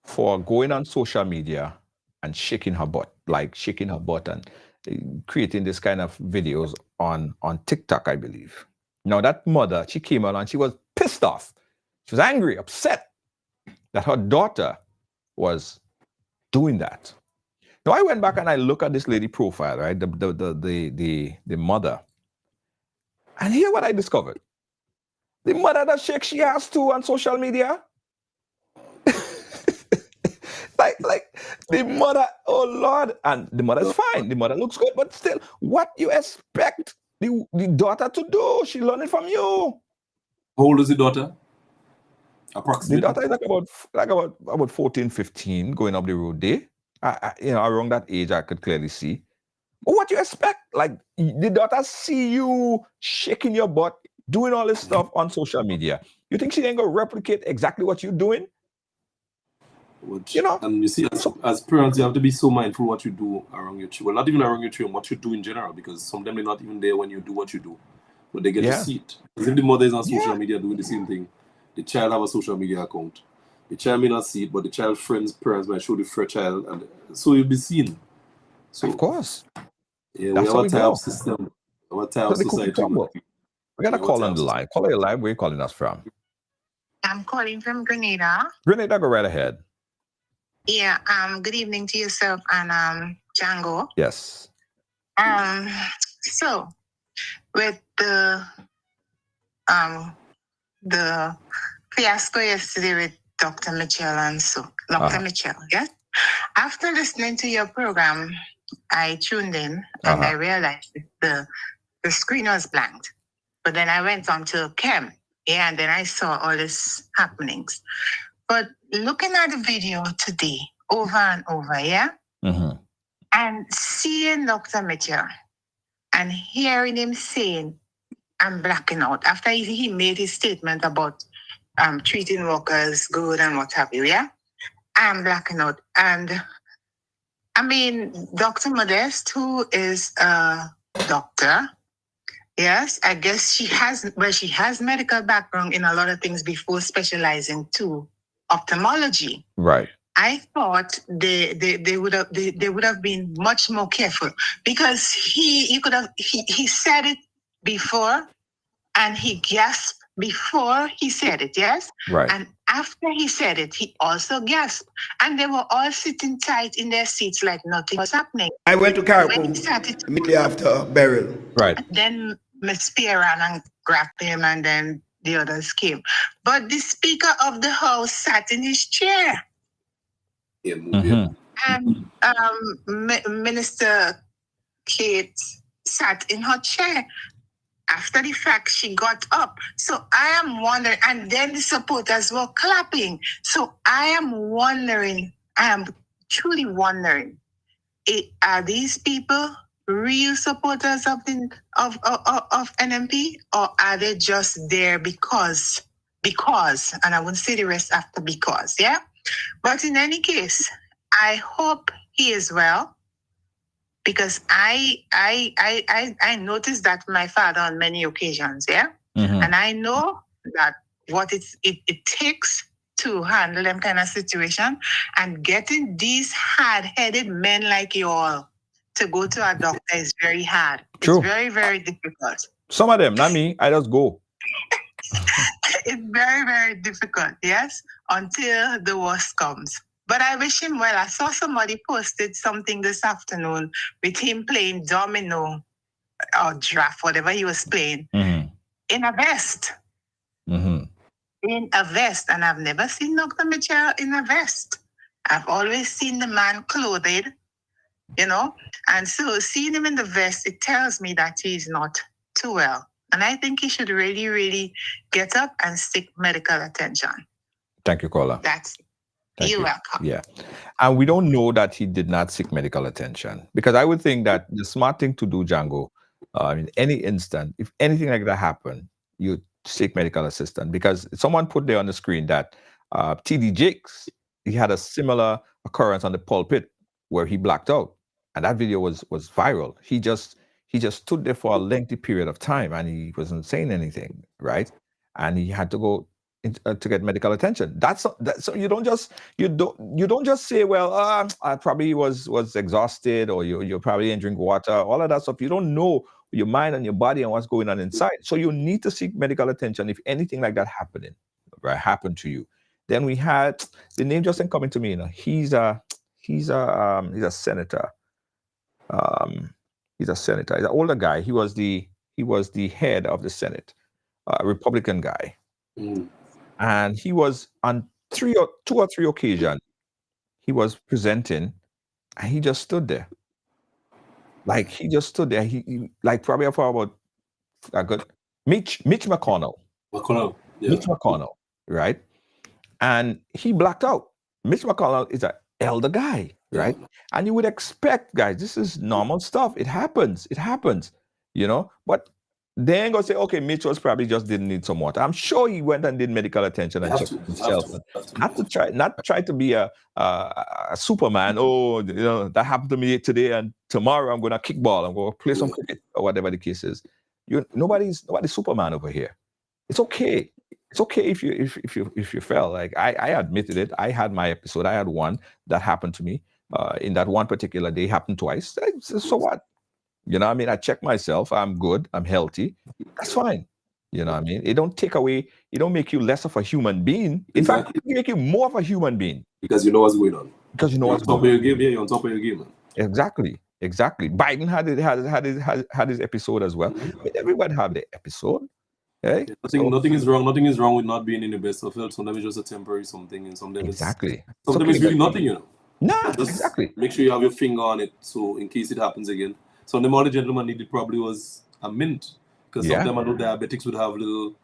for going on social media and shaking her butt and creating this kind of videos on TikTok, I believe. Now, that mother, she came out and she was pissed off. She was angry, upset that her daughter was doing that. Now, I went back and I looked at this lady profile, right? The mother. And here what I discovered. The mother that shake she has to on social media. like the mother, oh Lord, and the mother's fine. The mother looks good, but still, what you expect the daughter to do? She learning from you. How old is the daughter? The Approximately. daughter is about 14, 15, going up the road there. Around that age, I could clearly see. But what you expect? Like the daughter see you shaking your butt, doing all this stuff on social media. You think she ain't gonna replicate exactly what you're doing? And you see, as parents, you have to be so mindful what you do around your children. Well, not even around your children, what you do in general, because some of them are not even there when you do what you do, but they get to see it. Because if the mother is on social media doing the same thing, the child have a social media account. The child may not see it, but the child's friends, parents might show the first child, and so you'll be seen. So, of course. Yeah, we have a type of system, our type of society. We got a call on the line. Call it live. Where are you calling us from? I'm calling from Grenada. Grenada, go right ahead. Yeah, good evening to yourself and Django. Yes. So with the fiasco yesterday with Dr. Mitchell and Dr. Mitchell, yes? After listening to your program, I tuned in and I realized the screen was blanked. But then I went on to Chem, and then I saw all these happenings. But looking at the video today, over and over, and seeing Dr. Mitchell and hearing him saying, I'm blacking out, after he made his statement about treating workers good and what have you, I'm blacking out. And I mean, Dr. Modeste, who is a doctor, yes, I guess she has medical background in a lot of things before specializing to ophthalmology. Right. I thought they would have been much more careful, because he said it before and he gasped before he said it, yes? Right. And after he said it, he also gasped. And they were all sitting tight in their seats like nothing was happening. I went to Caracol immediately after burial. Right. Then Miss Spear ran and grabbed him, and then the others came. But the Speaker of the House sat in his chair. And Minister Kate sat in her chair. After the fact, she got up. So I am wondering, and then the supporters were clapping. So I am truly wondering, are these people real supporters of NMP, or are they just there because, and I wouldn't say the rest after because, yeah? But in any case, I hope he is well, because I noticed that my father on many occasions, and I know that what it takes to handle them kind of situation, and getting these hard-headed men like you all to go to a doctor is very hard. True. It's very, very difficult. Some of them, not me. I just go. It's very, very difficult, yes, until the worst comes. But I wish him well. I saw somebody posted something this afternoon with him playing domino or draft, whatever he was playing, in a vest. In a vest. And I've never seen Dr. Mitchell in a vest. I've always seen the man clothed, And so seeing him in the vest, it tells me that he's not too well. And I think he should really, really get up and seek medical attention. Thank you, caller. You're welcome. Yeah. And we don't know that he did not seek medical attention, because I would think that the smart thing to do, Django, in any instant, if anything like that happened, you seek medical assistance, because someone put there on the screen that TD Jakes, he had a similar occurrence on the pulpit where he blacked out, and that video was viral. He just stood there for a lengthy period of time and he wasn't saying anything, right? And he had to go to get medical attention. So you don't just say, well, I probably was exhausted, or you probably didn't drink water, all of that stuff. You don't know your mind and your body and what's going on inside. So you need to seek medical attention if anything like that happened to you. Then we had the name just ain't coming to me. He's a senator. He's a senator. He's an older guy. He was the head of the Senate. a Republican guy. Mm. And he was on two or three occasions, he was presenting and he just stood there. Like he just stood there. He like probably for about a good Mitch McConnell. McConnell. Yeah. Mitch McConnell, right? And he blacked out. Mitch McConnell is an elder guy, right? Yeah. And you would expect, guys, this is normal stuff. It happens, you know. But they ain't gonna say, okay, Mitch was probably just didn't need some water. I'm sure he went and did medical attention and checked himself. Not try to be a Superman. Oh, you know, that happened to me today, and tomorrow I'm gonna kickball, I'm gonna play some cricket or whatever the case is. Nobody's Superman over here. It's okay. It's okay if you fell. Like I admitted it. I had my episode. I had one that happened to me. In that one particular day, happened twice. So what? You know what I mean? I check myself. I'm good. I'm healthy. That's fine. You know what I mean? It don't take away. It don't make you less of a human being. In fact, it make you more of a human being. Because you know what's going on. Because you know what's going on. You're on top of your game, man. Exactly. Biden had his episode as well. I mean, everybody have their episode. Okay? Nothing is wrong. Nothing is wrong with not being in the best of health. Sometimes it's just a temporary something, and sometimes sometimes it's really nothing, you know. Nah, exactly. Make sure you have your finger on it, so in case it happens again. So the other gentleman needed probably was a mint, because sometimes I know diabetics would have little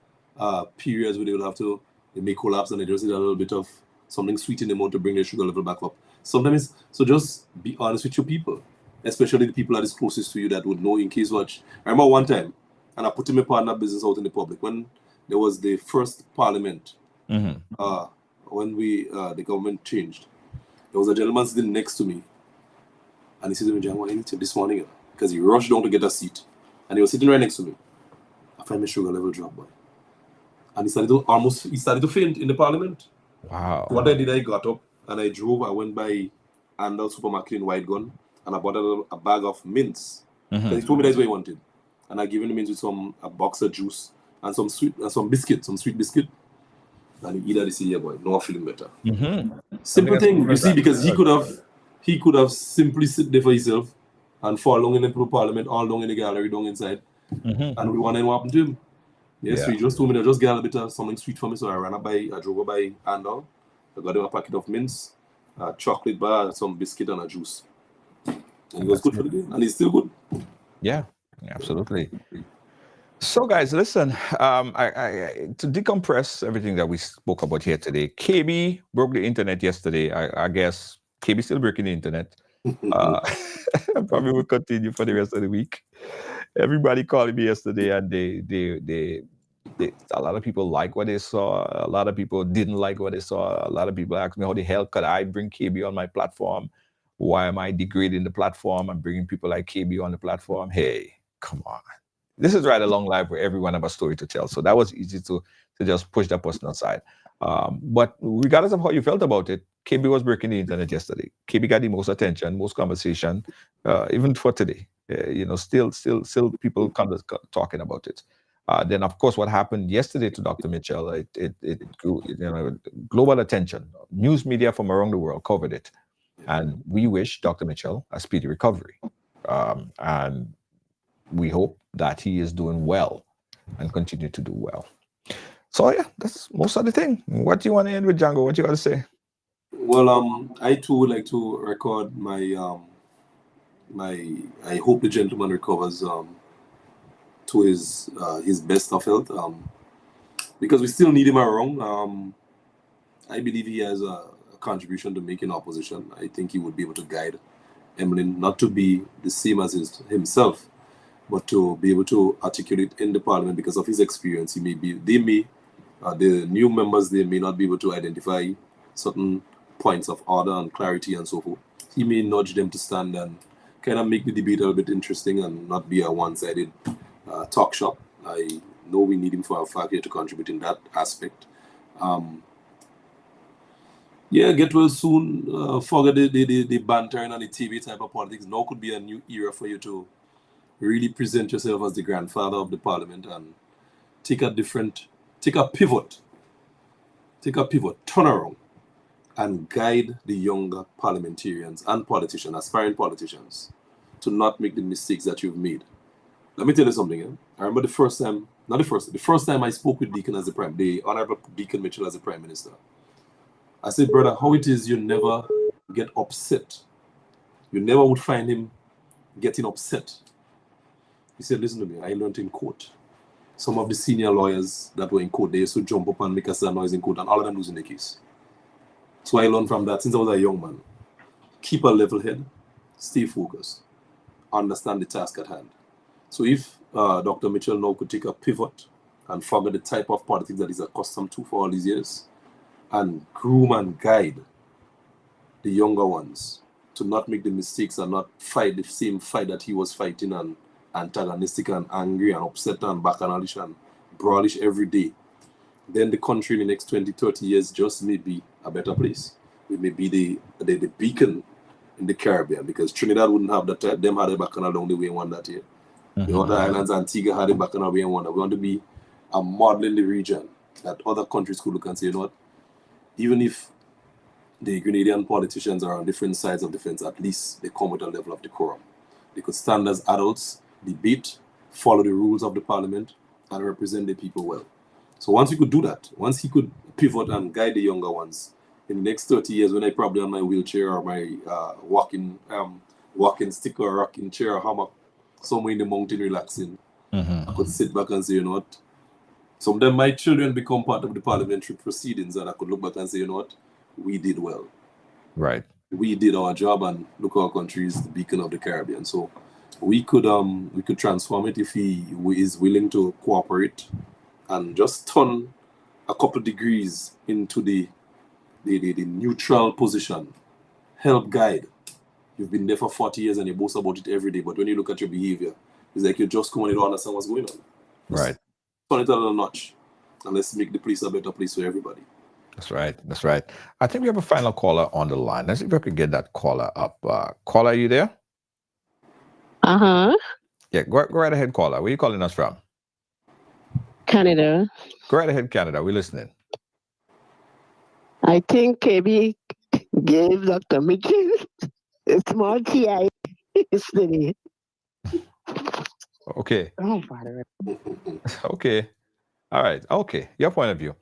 periods where they would have to may collapse, and they just need a little bit of something sweet in the mouth to bring their sugar level back up. Sometimes, so just be honest with your people, especially the people that is closest to you that would know in case watch. I remember one time, and I put my partner business out in the public when there was the first parliament. When the government changed, there was a gentleman sitting next to me, and he said to me, "John, what you need to this morning?" Because he rushed down to get a seat, and he was sitting right next to me. I find my sugar level drop, boy, and he started to faint in the parliament. Wow. What I did, I got up and I drove. I went by Andal supermarket in White Gun, and I bought a bag of mints. Because he told me that's what he wanted, and I gave him the mints with a box of juice and some sweet biscuit. And he either say, "Yeah, boy, no, I'm feeling better." Simple thing, you see, because he could have simply sit there for himself and fall along in the parliament, all down in the gallery, down inside, and we wonder what happened to him. So he just told me to just get a bit of something sweet for me, so I drove up by Andal, I got him a packet of mints, a chocolate bar, some biscuit, and a juice. And he was good for the day, and he's still good. Yeah, absolutely. So, guys, listen. To decompress everything that we spoke about here today, KB broke the internet yesterday. I guess KB still breaking the internet. Probably will continue for the rest of the week. Everybody called me yesterday, and they a lot of people like what they saw. A lot of people didn't like what they saw. A lot of people asked me, how the hell could I bring KB on my platform? Why am I degrading the platform? I'm bringing people like KB on the platform. Hey, come on. This is right along life where everyone have a story to tell. So that was easy to just push that person aside. But regardless of how you felt about it, KB was breaking the internet yesterday. KB got the most attention, most conversation, even for today. Still people talking about it. Then, of course, what happened yesterday to Dr. Mitchell, it grew, global attention. News media from around the world covered it. And we wish Dr. Mitchell a speedy recovery. And we hope that he is doing well and continue to do well. So, yeah, that's most of the thing. What do you want to end with, Django? What you got to say? Well, I too would like to record my I hope the gentleman recovers to his best of health, because we still need him around. I believe he has a contribution to make in opposition. I think he would be able to guide Emlyn not to be the same as himself, but to be able to articulate in the parliament because of his experience. The new members, they may not be able to identify certain points of order and clarity and so forth. He may nudge them to stand and kind of make the debate a little bit interesting and not be a one-sided talk shop. I know we need him for a fact here to contribute in that aspect. Get well soon. Forget the bantering and the TV type of politics. Now could be a new era for you to really present yourself as the grandfather of the parliament and take a pivot, turn around, and guide the younger parliamentarians and politicians, aspiring politicians, to not make the mistakes that you've made. Let me tell you something. I remember the first time Not the first. The first time I spoke with Deacon as the Honorable Deacon Mitchell as the Prime Minister, I said, brother, how it is you never get upset? You never would find him getting upset. He said, listen to me, I learned in court. Some of the senior lawyers that were in court, they used to jump up and make a noise in court, and all of them losing the case. So I learned from that since I was a young man. Keep a level head, stay focused, understand the task at hand. So if Dr. Mitchell now could take a pivot and forget the type of politics that he's accustomed to for all these years, and groom and guide the younger ones to not make the mistakes and not fight the same fight that he was fighting, and antagonistic and angry and upset and bacchanalish and brawlish every day, then the country in the next 20, 30 years just may be a better place. It may be the beacon in the Caribbean, because Trinidad wouldn't have that type. Them had a bacchanal the only way one that year. The other islands, Antigua had a bacchanal way one. We want to be a model in the region that other countries could look and say, you know what, even if the Grenadian politicians are on different sides of the fence, at least they come with a level of decorum. They could stand as adults, debate, follow the rules of the parliament, and represent the people well. So once we could do that, once he could pivot and guide the younger ones, in the next 30 years, when I probably on my wheelchair or my walking stick or rocking chair or hammock, somewhere in the mountain relaxing, I could sit back and say, you know what, someday my children become part of the parliamentary proceedings, and I could look back and say, you know what, we did well. Right. We did our job, and look, our country is the beacon of the Caribbean. So we could transform it if he is willing to cooperate and just turn a couple degrees into the neutral position, help guide. You've been there for 40 years and you boast about it every day, but when you look at your behavior, it's like you just come and you don't understand what's going on. Right. Turn it a little notch, and let's make the place a better place for everybody. That's right. That's right. I think we have a final caller on the line. Let's see if I can get that caller up. Caller, are you there? Yeah, go right ahead, caller. Where are you calling us from? Canada. Go right ahead, Canada. We're listening. I think KB gave Dr. Mitchell a small TI yesterday. Okay. Oh, Father. Okay. All right. Okay. Your point of view.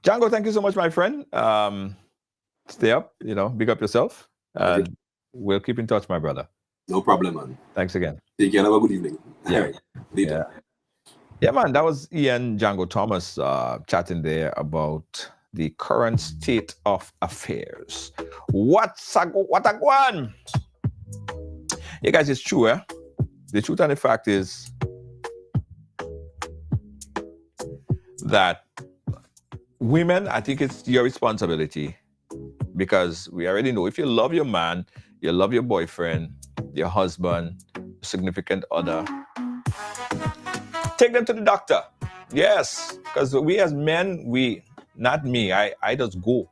Django, thank you so much, my friend. Stay up, big up yourself. And we'll keep in touch, my brother. No problem, man. Thanks again. Take care. Have a good evening. Yeah. All right. Later. Yeah, man. That was Ian Django Thomas chatting there about the current state of affairs. What a one? Yeah, guys, it's true, eh? The truth and the fact is that women, I think it's your responsibility, because we already know if you love your man, you love your boyfriend, your husband, significant other, take them to the doctor. Yes, because we as men, not me, I just go.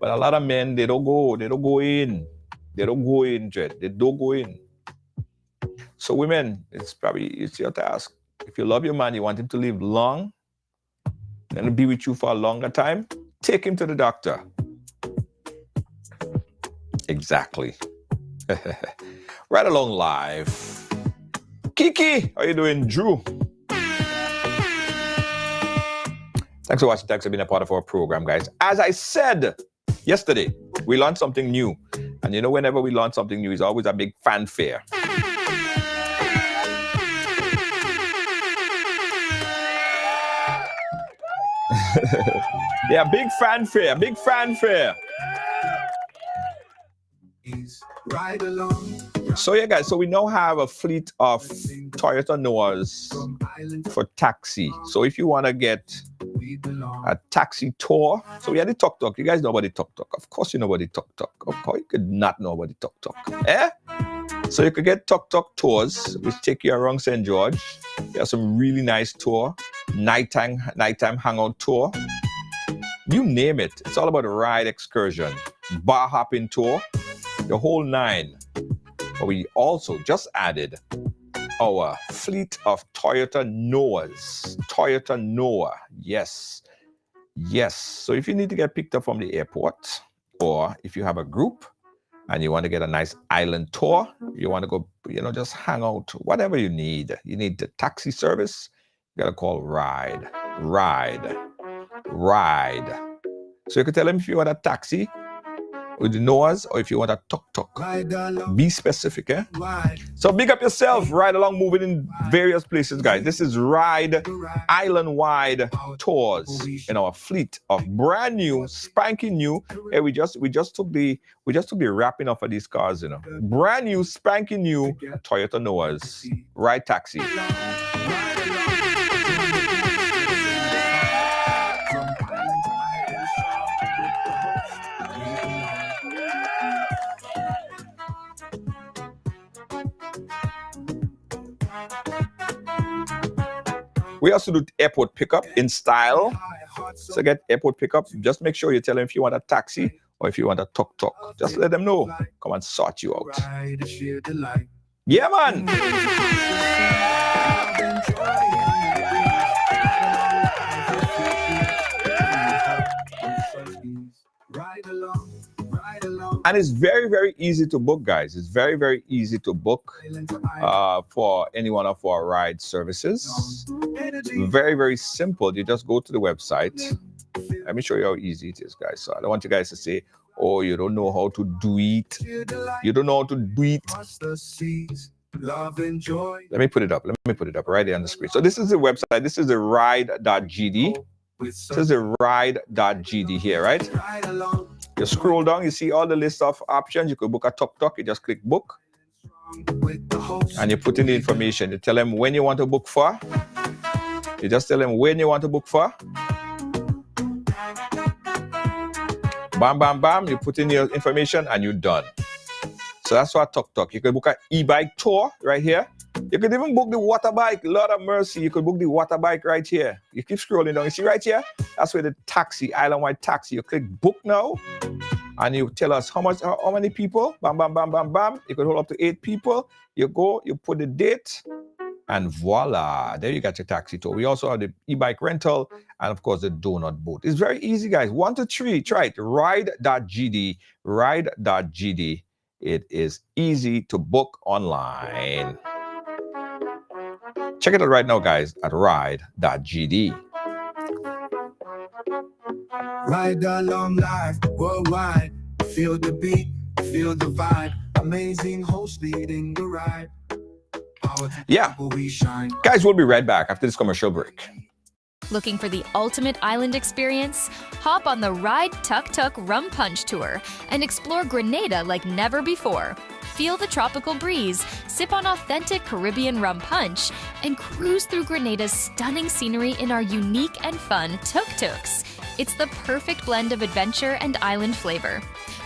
But a lot of men, they don't go in. They don't go in, Jed. They don't go in. So women, it's your task. If you love your man, you want him to live long, and be with you for a longer time, take him to the doctor. Exactly. Right along live. Kiki, how you doing? Drew. Thanks for watching. Thanks for being a part of our program, guys. As I said yesterday, we learned something new. And whenever we learn something new, it's always a big fanfare. Yeah, big fanfare. Ride along. So yeah, guys, so we now have a fleet of Toyota Noahs for taxi. So if you want to get a taxi tour, so we had the tuk-tuk. You guys know about the tuk-tuk. Of course you know about the tuk-tuk. Of course you could not know about the tuk-tuk. So you could get tuk-tuk tours, which take you around St. George. You have some really nice tour. Nighttime hangout tour. You name it. It's all about a ride excursion. Bar hopping tour. The whole nine. But we also just added our fleet of Toyota Noahs. Toyota Noah. Yes. So if you need to get picked up from the airport, or if you have a group and you want to get a nice island tour, you want to go, just hang out, whatever you need. You need the taxi service, You gotta call ride. So you can tell them if you want a taxi with the nose or if you want a tuk-tuk. Be specific, eh? So big up yourself, ride along, moving in various places, guys. This is Ride island-wide tours in our fleet of brand new, spanking new. Hey, we just took the wrapping off of these cars, you know. Brand new, spanking new Toyota Noahs. Ride taxi. We also do airport pickup in style. So get airport pickup. Just make sure you tell them if you want a taxi or if you want a tuk-tuk. Just let them know. Come and sort you out. Yeah, man. And it's very, very easy to book, guys. It's very, very easy to book for any one of our ride services. Very, very simple. You just go to the website. Let me show you how easy it is, guys. So I don't want you guys to say, oh, you don't know how to do it. You don't know how to do it. Let me put it up. Let me put it up right there on the screen. So this is the website. This is the ride.gd. This is the ride.gd here, right? You scroll down, you see all the list of options. You could book a tuk-tuk. You just click book. And you put in the information. You tell them when you want to book for. You just tell them when you want to book for. Bam, bam, bam. You put in your information and you're done. So that's what tuk-tuk. You could book an e-bike tour right here. You could even book the water bike. Lord of mercy, you could book the water bike right here. You keep scrolling down. You see right here? That's where the taxi, island-wide taxi. You click book now, and you tell us how many people. Bam, bam, bam, bam, bam. You could hold up to 8 people. You go, you put the date, and voila. There you got your taxi tour. We also have the e-bike rental, and of course the donut boat. It's very easy, guys. 1 to 3. Try it. Ride.gd. Ride.gd. It is easy to book online. Check it out right now, guys, at ride.gd. Ride along live, worldwide. Feel the beat, feel the vibe. Amazing host leading the ride. Yeah. Guys, we'll be right back after this commercial break. Looking for the ultimate island experience? Hop on the Ride Tuk-Tuk Rum Punch Tour and explore Grenada like never before. Feel the tropical breeze, sip on authentic Caribbean rum punch, and cruise through Grenada's stunning scenery in our unique and fun tuk-tuks. It's the perfect blend of adventure and island flavor.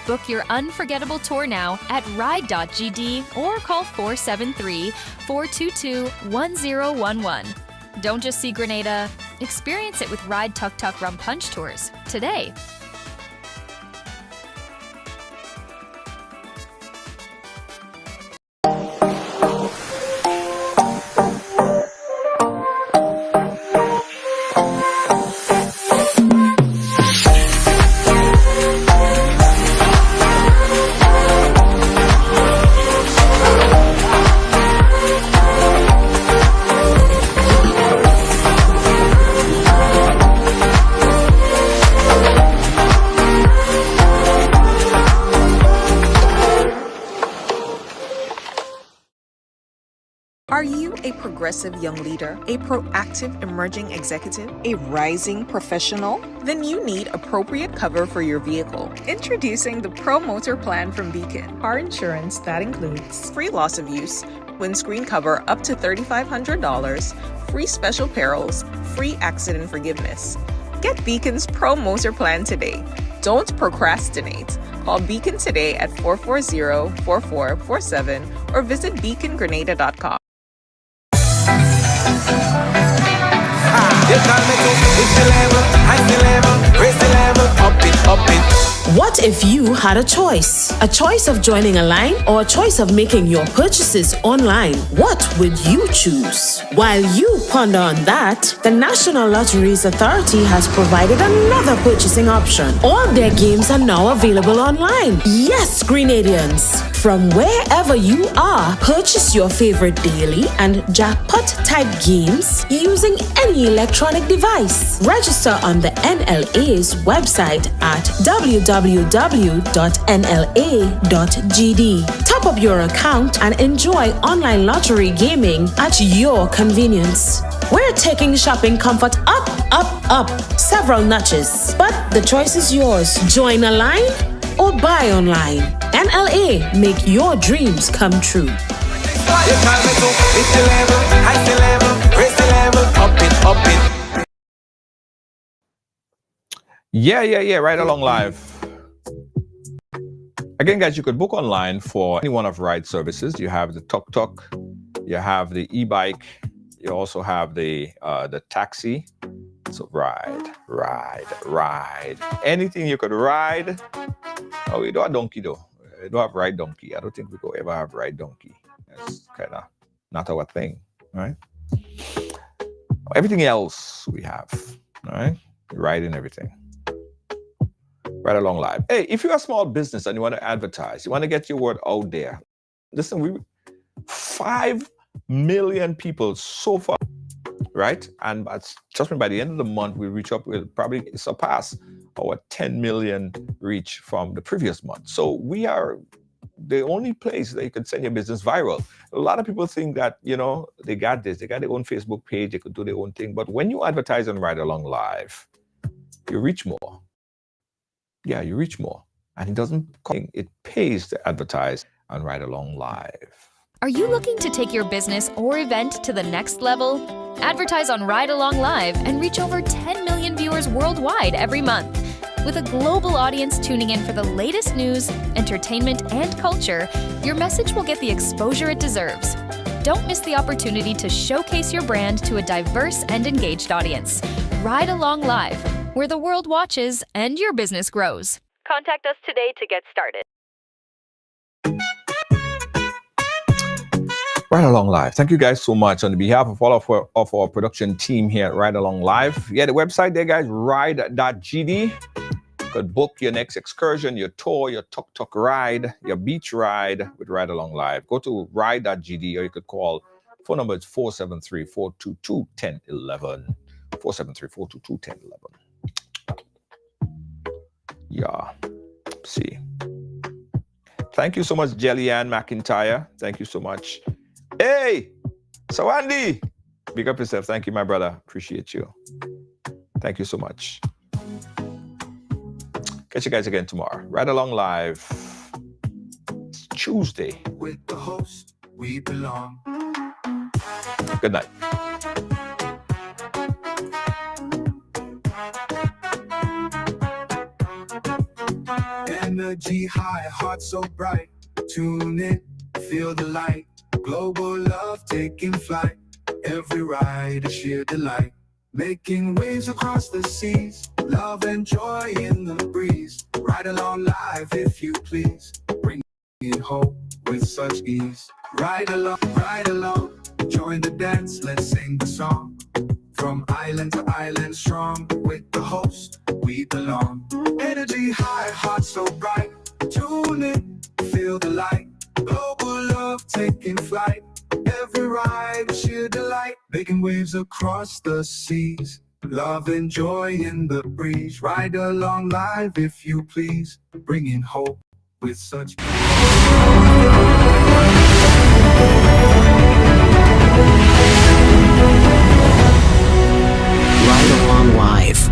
Book your unforgettable tour now at ride.gd or call 473-422-1011. Don't just see Grenada, experience it with Ride Tuk-Tuk Rum Punch Tours today. Are you a progressive young leader, a proactive emerging executive, a rising professional? Then you need appropriate cover for your vehicle. Introducing the Pro Motor Plan from Beacon. Car insurance that includes free loss of use, windscreen cover up to $3,500, free special perils, free accident forgiveness. Get Beacon's Pro Motor Plan today. Don't procrastinate. Call Beacon today at 440-4447 or visit beacongrenada.com. You call me to lift the level, high the level, raise the level, up it, up it. What What if you had a choice? A choice of joining a line or a choice of making your purchases online? What would you choose? While you ponder on that, the National Lotteries Authority has provided another purchasing option. All their games are now available online. Yes, Grenadians! From wherever you are, purchase your favorite daily and jackpot type games using any electronic device. Register on the NLA's website at www.nla.gd. Top up your account and enjoy online lottery gaming at your convenience. We're taking shopping comfort up, several notches. But the choice is yours. Join a line or buy online. NLA, make your dreams come true. Yeah, right along live. Again, guys, you could book online for any one of ride services. You have the tuk-tuk, you have the e-bike, you also have the taxi. So ride. Anything you could ride. Oh, we don't have donkey though. We don't have ride donkey. I don't think we could ever have ride donkey. That's kind of not our thing, right? Everything else we have, all right? Riding everything. Right along live. Hey, if you're a small business and you want to advertise, you want to get your word out there. Listen, 5 million people so far, right? And trust me, by the end of the month, we'll probably surpass our 10 million reach from the previous month. So we are the only place that you can send your business viral. A lot of people think that, they got this. They got their own Facebook page. They could do their own thing. But when you advertise on Ride Along Live, you reach more. Yeah, you reach more. And it pays to advertise on Ride Along Live. Are you looking to take your business or event to the next level? Advertise on Ride Along Live and reach over 10 million viewers worldwide every month. With a global audience tuning in for the latest news, entertainment, and culture, your message will get the exposure it deserves. Don't miss the opportunity to showcase your brand to a diverse and engaged audience. Ride Along Live, where the world watches and your business grows. Contact us today to get started. Ride Along Live. Thank you guys so much on behalf of all of our production team here at Ride Along Live. Yeah, the website there, guys, ride.gd. You could book your next excursion, your tour, your tuk-tuk ride, your beach ride with Ride Along Live. Go to ride.gd or you could call. Phone number is 473-422-1011. 473-422-1011. Yeah. See. Thank you so much, Jelly-Ann McIntyre. Thank you so much. Hey, Sawandi. Big up yourself. Thank you, my brother. Appreciate you. Thank you so much. Catch you guys again tomorrow. Ride Along Live. It's Tuesday. With the host, we belong. Good night. Energy high, heart so bright. Tune in, feel the light. Global love taking flight. Every ride a sheer delight. Making waves across the seas. Love and joy in the breeze. Ride along live if you please. Bring in hope with such ease. Ride along, join the dance, let's sing the song. From island to island strong, with the host, we belong. Energy high, heart so bright. Tune in, feel the light. Global love taking flight. Every ride, sheer delight. Making waves across the seas. Love and joy in the breeze. Ride along live if you please. Bringing hope with such Ride Along Live.